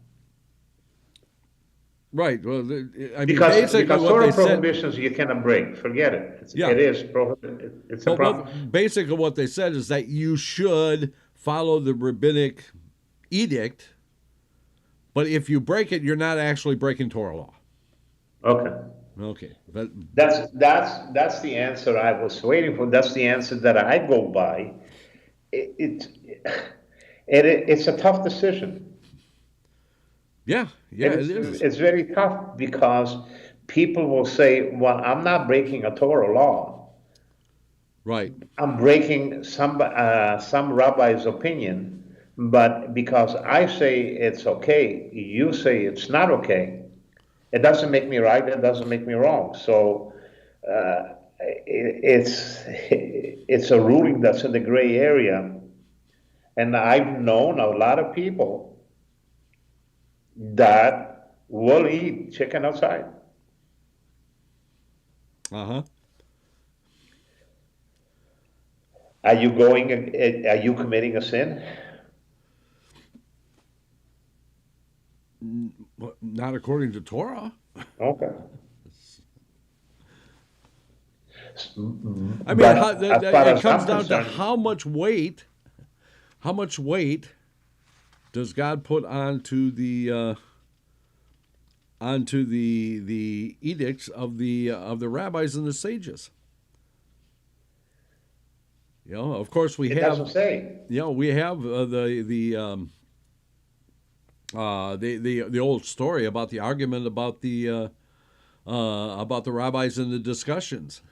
Right. Well, I mean, because Torah they prohibitions you cannot break. Forget it. It is prohibited. It's a problem. Basically, what they said is that you should follow the rabbinic edict, but if you break it, you're not actually breaking Torah law. Okay. But that's the answer I was waiting for. That's the answer that I go by. It's a tough decision. Yeah, it is. It's very tough because people will say, "Well, I'm not breaking a Torah law. Right. I'm breaking some rabbi's opinion, but because I say it's okay, you say it's not okay. It doesn't make me right. It doesn't make me wrong. So it's a ruling that's in the gray area, and I've known a lot of people that will eat chicken outside. Uh-huh. Are you committing a sin? Not according to Torah. Okay. I mean, it comes down to how much weight does God put onto the edicts of the rabbis and the sages? Of course we have. It doesn't say. We have the old story about the argument about the rabbis in the discussions.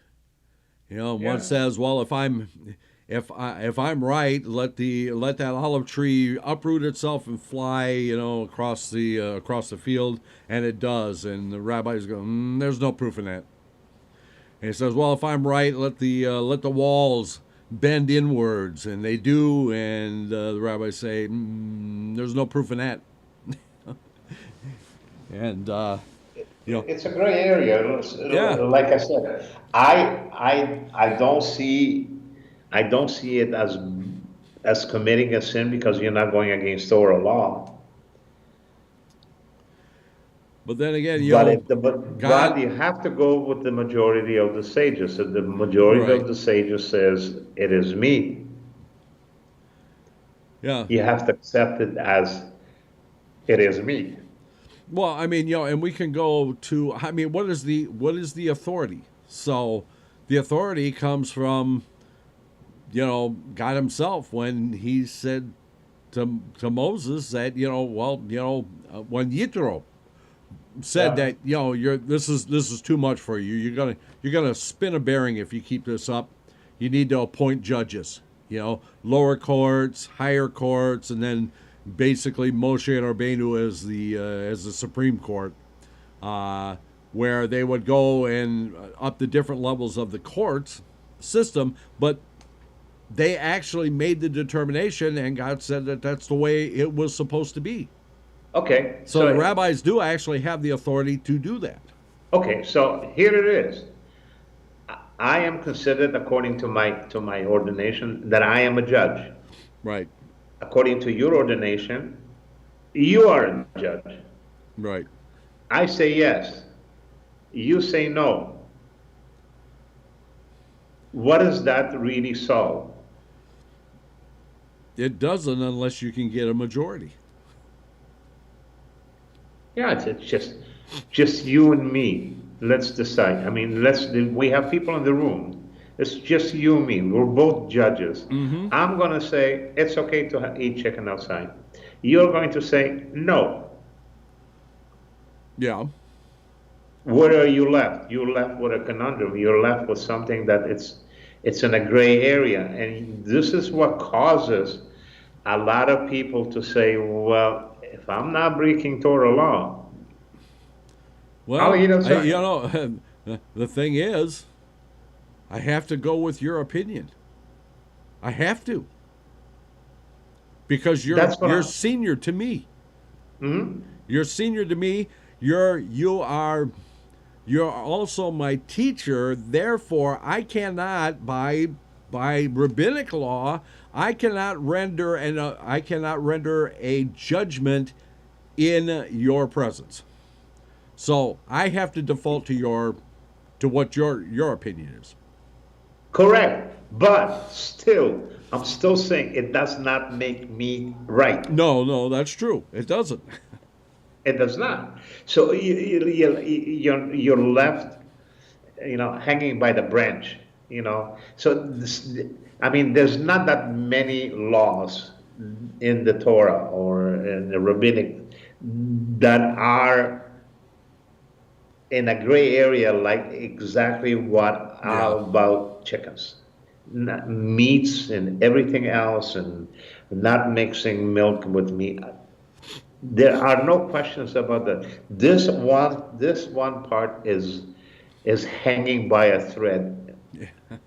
One says, well, if I'm right, let that olive tree uproot itself and fly, across the field, and it does. And the rabbis go, there's no proof in that. And he says, well, if I'm right, let the walls bend inwards, and they do. And the rabbis say, there's no proof in that. And it's a gray area. Like I said, I don't see it as committing a sin because you're not going against Torah law. But then again, God, you have to go with the majority of the sages. So the majority of the sages says it is me. Yeah, you have to accept it as it is me. Well, I mean, and we can go to. I mean, what is the authority? So, the authority comes from, God Himself when He said to Moses that when Yitro said that this is too much for you. You're gonna spin a bearing if you keep this up. You need to appoint judges. Lower courts, higher courts, and then basically Moshe and Rabbeinu as the Supreme Court, where they would go and up the different levels of the courts system, but they actually made the determination, and God said that that's the way it was supposed to be. Okay. So the rabbis do actually have the authority to do that. Okay, so here it is. I am considered, according to my ordination, that I am a judge. Right. According to your ordination, you are a judge. Right. I say yes. You say no. What does that really solve? It doesn't unless you can get a majority. Yeah, it's just you and me. Let's decide. I mean, we have people in the room. It's just you and me. We're both judges. Mm-hmm. I'm going to say it's okay to eat chicken outside. You're going to say no. Yeah. Where are you left? You're left with a conundrum. You're left with something that it's in a gray area. And this is what causes a lot of people to say, well, if I'm not breaking Torah law, Well, I'll eat outside. you know, the thing is, I have to go with your opinion. I have to. Because you're senior to me. Hmm? You're senior to me. You're also my teacher. Therefore, I cannot by rabbinic law, I cannot render a judgment in your presence. So I have to default to what your opinion is. Correct. But still, I'm still saying it does not make me right. No, that's true. It doesn't. It does not. So you're left, hanging by the branch, So I mean, there's not that many laws in the Torah or in the rabbinic that are in a gray area, like exactly what Yeah. about chickens, meats and everything else, and not mixing milk with meat. There are no questions about that. This one part is hanging by a thread.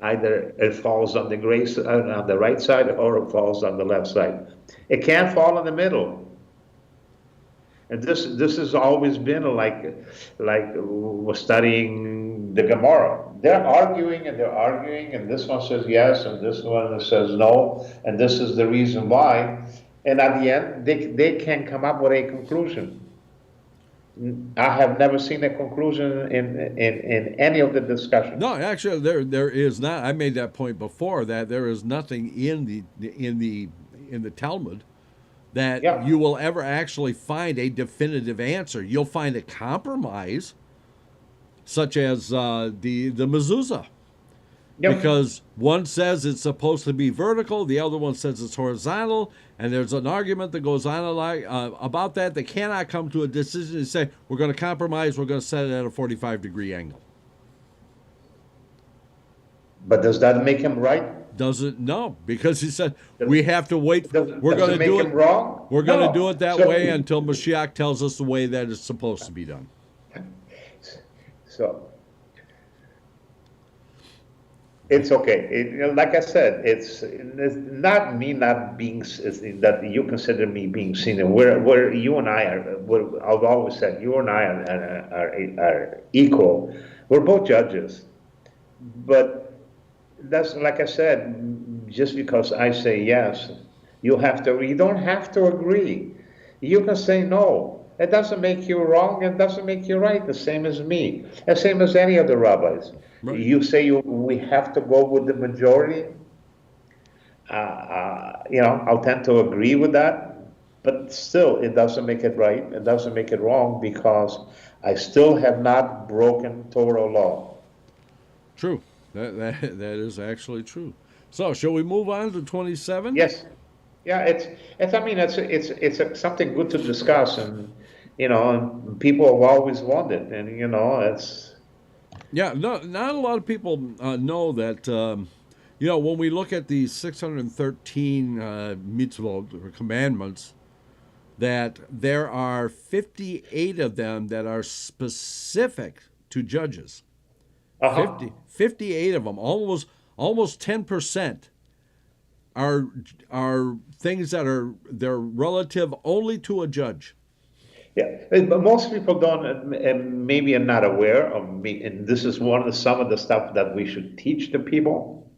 Either it falls on the on the right side, or it falls on the left side. It can't fall in the middle. And this has always been like we're studying the Gemara. They're arguing, and this one says yes, and this one says no, and this is the reason why. And at the end, they can come up with a conclusion. I have never seen a conclusion in any of the discussions. No, actually, there is not. I made that point before, that there is nothing in the Talmud that Yeah. you will ever actually find a definitive answer. You'll find a compromise, such as the mezuzah. Yep. Because one says it's supposed to be vertical, the other one says it's horizontal, and there's an argument that goes on about that. They cannot come to a decision and say, we're going to compromise, we're going to set it at a 45-degree angle. But does that make him right? Doesn't, no, because he said we have to wait. We're Does going it to make do him it wrong? We're going to No. do it that So- way until Mashiach tells us the way that it's supposed to be done. So it's okay. Like I said, it's not me not being that you consider me being senior. Where you and I are. I've always said you and I are equal. We're both judges, but that's like I said. Just because I say yes, you don't have to agree. You can say no. It doesn't make you wrong. It doesn't make you right. The same as me. The same as any of the rabbis. Right. You say we have to go with the majority. I'll tend to agree with that. But still, it doesn't make it right. It doesn't make it wrong, because I still have not broken Torah law. True. That is actually true. So, shall we move on to 27? Yes. Yeah, it's something good to discuss, and and people have always wanted, and it's. Yeah, no, not a lot of people know that, when we look at the 613 mitzvot, or commandments, that there are 58 of them that are specific to judges. 58 of them, almost 10%, are things that they're relative only to a judge. Yeah, but most people don't, maybe are not aware of me, and this is some of the stuff that we should teach the people.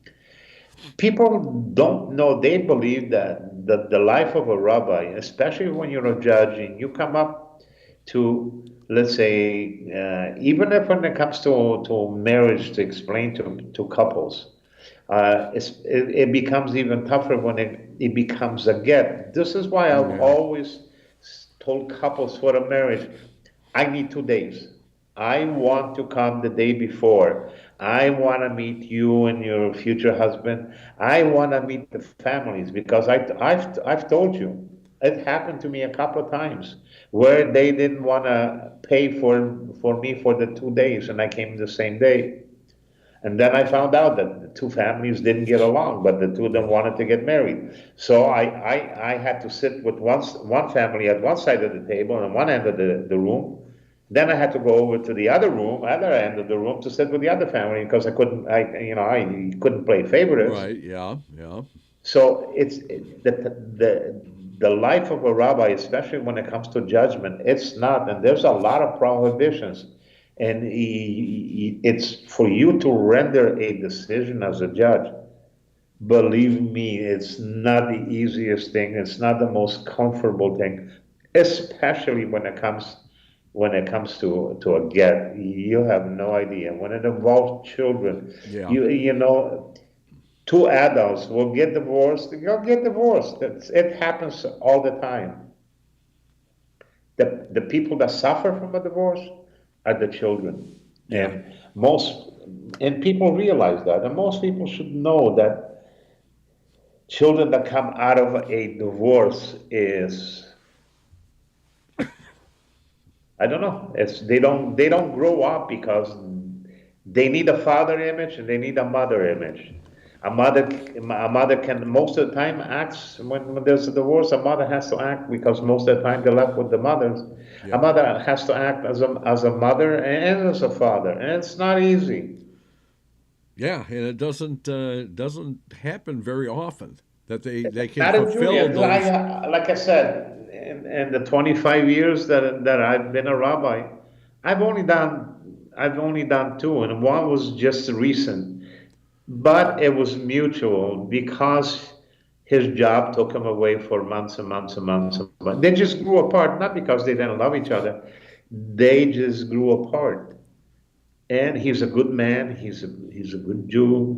People don't know. They believe that the life of a rabbi, especially when you're a judge and you come up to, let's say, even if when it comes to marriage, to explain to couples, it becomes even tougher when it becomes a get. This is why I've always told couples for a marriage, I need 2 days. I want to come the day before. I want to meet you and your future husband. I want to meet the families because I've told you. It happened to me a couple of times where they didn't want to pay for me for the 2 days, and I came the same day. And then I found out that the two families didn't get along, but the two of them wanted to get married. So I had to sit with one family at one side of the table and one end of the room. Then I had to go over to the other end of the room to sit with the other family because I couldn't play favorites. Right. Yeah. Yeah. So the life of a rabbi, especially when it comes to judgment, it's not, and there's a lot of prohibitions. And it's for you to render a decision as a judge. Believe me, it's not the easiest thing. It's not the most comfortable thing, especially when it comes to a get. You have no idea. When it involves children, Yeah. you know, two adults will get divorced. They'll get divorced. It happens all the time. The people that suffer from a divorce are the children. Yeah. And people realize that. And most people should know that children that come out of a divorce is, I don't know, they don't grow up because they need a father image and they need a mother image. A mother can most of the time acts when there's a divorce. A mother has to act because most of the time they're left with the mothers. Yeah. A mother has to act as a mother and as a father, and it's not easy. Yeah, and it doesn't happen very often that they can Not in fulfill Julia. those. Like I said, in the 25 years that I've been a rabbi, I've only done two, and one was just recent. But it was mutual because his job took him away for months and months and months and months. They just grew apart, not because they didn't love each other. They just grew apart. And he's a good man. He's a good Jew.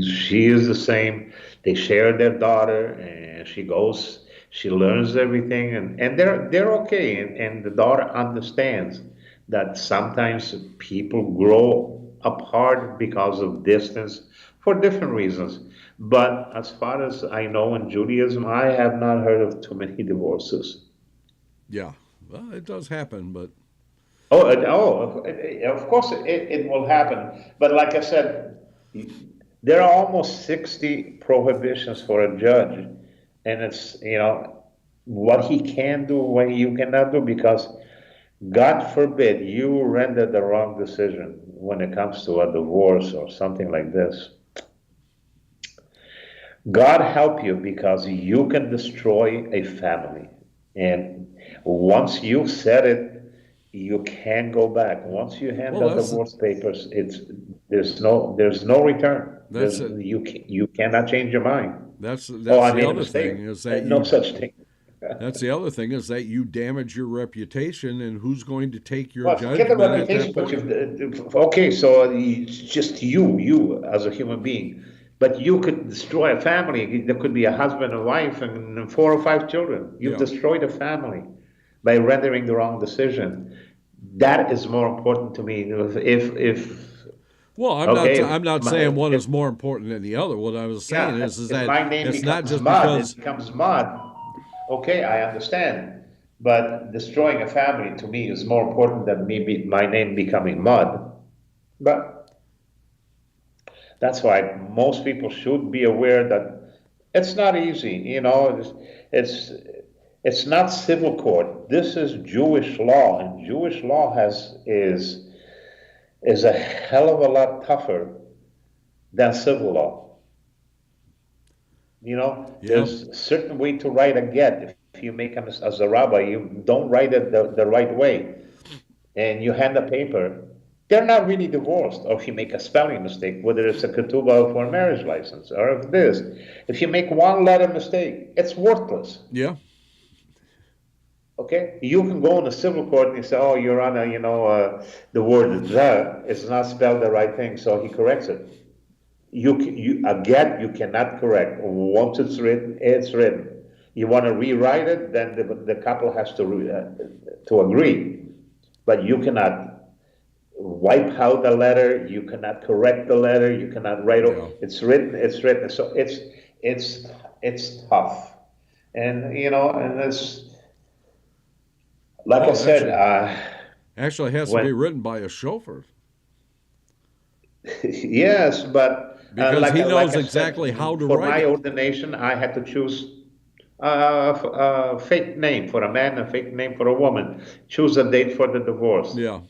She is the same. They share their daughter, and she learns everything, and they're okay. And the daughter understands that sometimes people grow apart because of distance for different reasons. But as far as I know in Judaism, I have not heard of too many divorces. Yeah, well, it does happen, but Of course it will happen. But like I said, there are almost 60 prohibitions for a judge. And it's, what he can do, what you cannot do, because God forbid you render the wrong decision when it comes to a divorce or something like this. God help you because you can destroy a family. And once you said it, you can't go back. Once you hand Well, the that's divorce papers, there's no return. that's it. You cannot change your mind. That's Oh, I the made a other mistake. thing is that No you. such thing. That's the other thing is that you damage your reputation, and who's going to take your Well, forget the judgment at that reputation, but point? okay, so it's just you as a human being. But you could destroy a family. There could be a husband, a wife, and 4 or 5 children. You've Yeah. destroyed a family by rendering the wrong decision. That is more important to me. If Well, okay, I'm not saying one is more important than the other. What I was saying yeah, is if that my name it's not becomes just mud, because. it becomes mud. Okay, I understand. But destroying a family to me is more important than my name becoming mud. But that's why most people should be aware that it's not easy. It's it's not civil court. This is Jewish law, and Jewish law is a hell of a lot tougher than civil law. Yeah. There's a certain way to write a get. If you make as a rabbi, you don't write it the right way, and you hand a paper, they're not really divorced. Or if you make a spelling mistake, whether it's a ketubah for a marriage license, or if you make one letter mistake, it's worthless. Yeah. Okay, you can go in a civil court and you say, "Oh, Your Honor, the word 'the' is not spelled the right thing," so he corrects it. Again, you cannot correct. Once it's written, it's written. You want to rewrite it, then the couple has to agree, but you cannot wipe out the letter. You cannot correct the letter. You cannot write. Yeah. It's written. It's written. So it's tough, and and it's like I Well, said. actually has to be When written by a chauffeur yes, but because he like knows I exactly said, how to for write my it. ordination, I had to choose a fake name for a man, a fake name for a woman. Choose a date for the divorce. Yeah.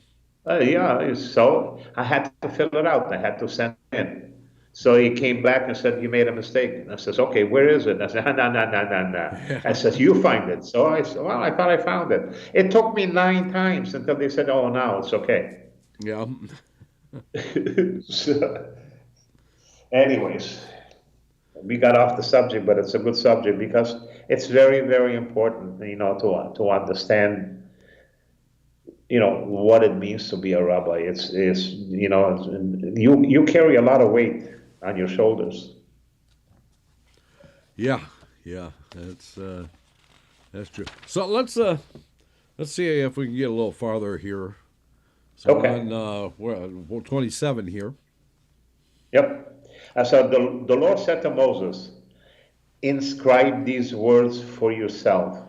Yeah, so I had to fill it out. I had to send it in. So he came back and said, "You made a mistake." And I says, "Okay, where is it?" I said, "No, no, no, no, no." I Yeah. says, "You find it." So I said, "Well, I thought I found it." It took me 9 times until they said, "Oh, now it's okay." Yeah. So, anyways, we got off the subject, but it's a good subject because it's very, very important, to understand, what it means to be a rabbi. You carry a lot of weight on your shoulders. Yeah. Yeah. That's true. So let's see if we can get a little farther here. So Okay. we're 27 here. Yep. So the Lord said to Moses, "Inscribe these words for yourself.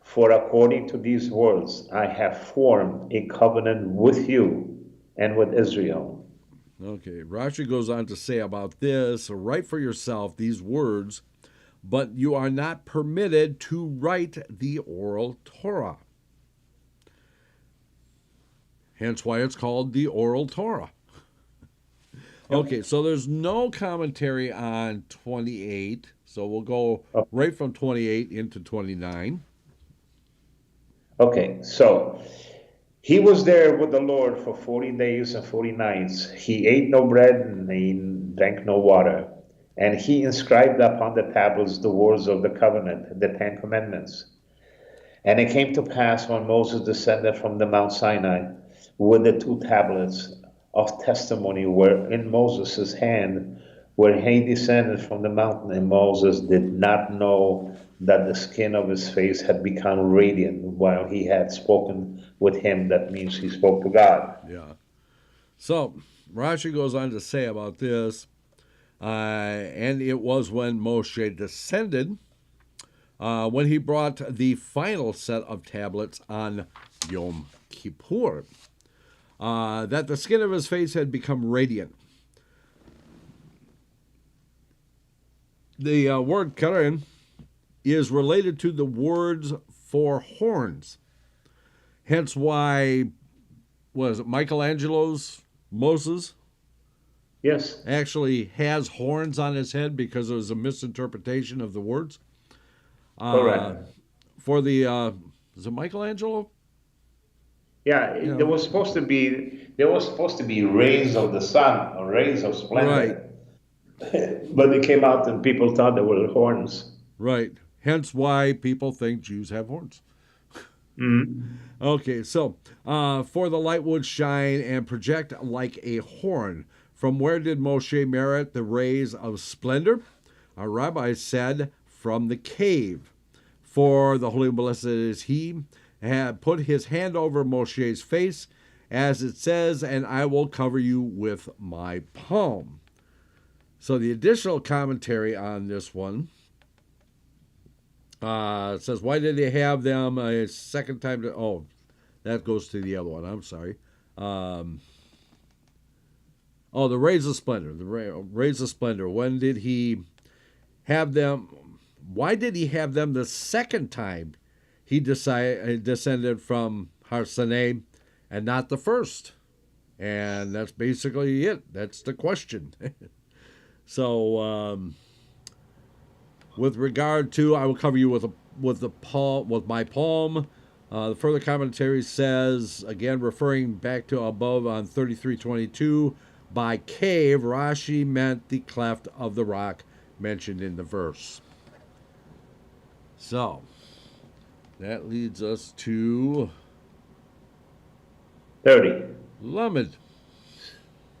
For according to these words, I have formed a covenant with you and with Israel." Okay. Rashi goes on to say about this: write for yourself these words, but you are not permitted to write the oral Torah. Hence why it's called the oral Torah. Okay, so there's no commentary on 28, so we'll go right from 28 into 29. Okay, so he was there with the Lord for 40 days and 40 nights. He ate no bread and he drank no water. And he inscribed upon the tablets the words of the covenant, the Ten Commandments. And it came to pass when Moses descended from the Mount Sinai with the 2 tablets of testimony were in Moses' hand, where he descended from the mountain, and Moses did not know that the skin of his face had become radiant while he had spoken with him. That means he spoke to God. Yeah. So Rashi goes on to say about this, and it was when Moshe descended, when he brought the final set of tablets on Yom Kippur, that the skin of his face had become radiant. The word Karen is related to the words for horns. Hence why, was it Michelangelo's Moses? Yes. Actually has horns on his head because it was a misinterpretation of the words. Correct. For the, is it Michelangelo? Yeah, there was supposed to be rays of the sun or rays of splendor. Right. But they came out and people thought they were horns. Right. Hence why people think Jews have horns. Mm-hmm. Okay, so for the light would shine and project like a horn. From where did Moshe merit the rays of splendor? Our rabbi said, from the cave. For the Holy and Blessed is he, had put his hand over Moshe's face, as it says, and I will cover you with my palm. So the additional commentary on this one says, why did he have them a second time? Oh, that goes to the other one. I'm sorry. The rays of splendor. The rays of splendor. When did he have them? Why did he have them the second time he descended from Har Sinai and not the first? And that's basically it. That's the question. So, with regard to, I will cover you with my palm. The further commentary says, again, referring back to above on 33:22, by cave, Rashi meant the cleft of the rock mentioned in the verse. So, that leads us to 30. Lamed.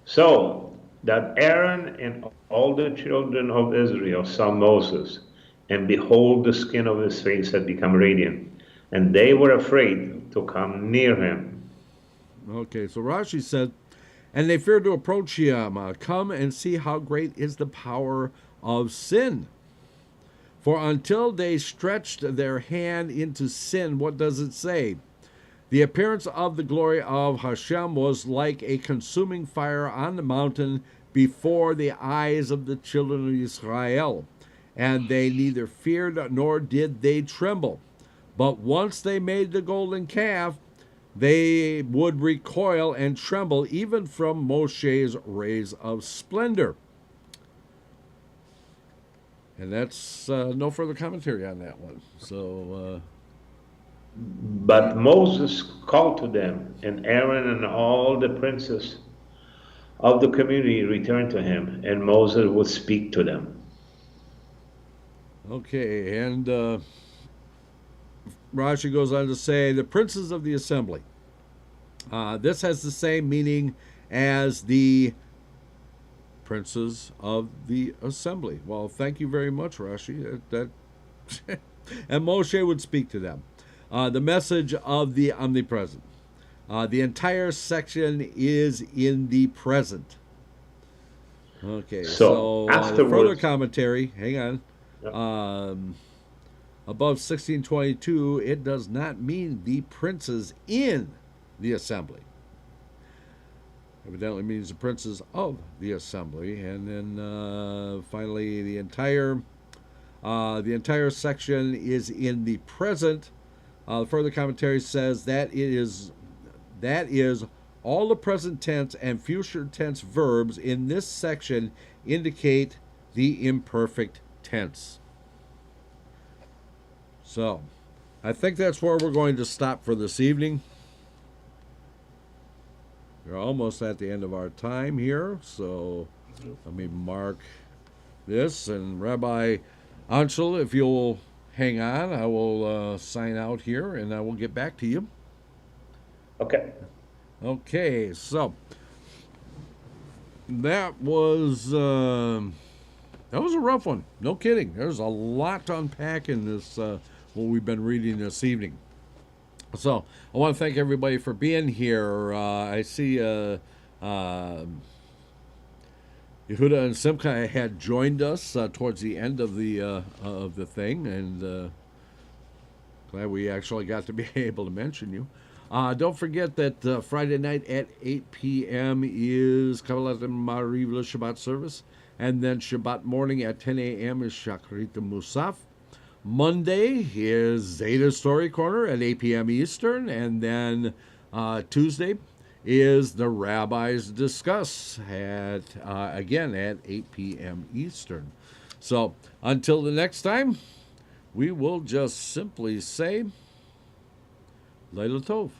So that Aaron and all the children of Israel saw Moses, and behold, the skin of his face had become radiant, and they were afraid to come near him. Okay, so Rashi said, and they feared to approach him. Come and see how great is the power of sin. For until they stretched their hand into sin, what does it say? The appearance of the glory of Hashem was like a consuming fire on the mountain before the eyes of the children of Israel. And they neither feared nor did they tremble. But once they made the golden calf, they would recoil and tremble even from Moshe's rays of splendor. And that's no further commentary on that one. So, But Moses called to them, and Aaron and all the princes of the community returned to him, and Moses would speak to them. okay, and Rashi goes on to say, the princes of the assembly. This has the same meaning as the princes of the assembly. Well, thank you very much, Rashi. And Moshe would speak to them. The message of the omnipresent. The entire section is in the present. Okay, so the further commentary, hang on. Above 1622, it does not mean the princes in the assembly. Evidently means the princes of the assembly. And then finally, the entire section is in the present. The further commentary says that is all the present tense and future tense verbs in this section indicate the imperfect tense. So, I think that's where we're going to stop for this evening. We're almost at the end of our time here, so let me mark this. And Rabbi Ancel, if you'll hang on, I will sign out here, and I will get back to you. Okay. Okay, so that was a rough one. No kidding. There's a lot to unpack in this, what we've been reading this evening. So I want to thank everybody for being here. I see Yehuda and Simcha had joined us towards the end of the thing, and glad we actually got to be able to mention you. Don't forget that Friday night at 8 p.m. is Kabbalat Mariv Shabbat service, and then Shabbat morning at 10 a.m. is Shachrit Musaf. Monday is Zeta Story Corner at 8 p.m. Eastern, and then Tuesday is the Rabbis Discuss again at 8 p.m. Eastern. So until the next time, we will just simply say Leila Tov.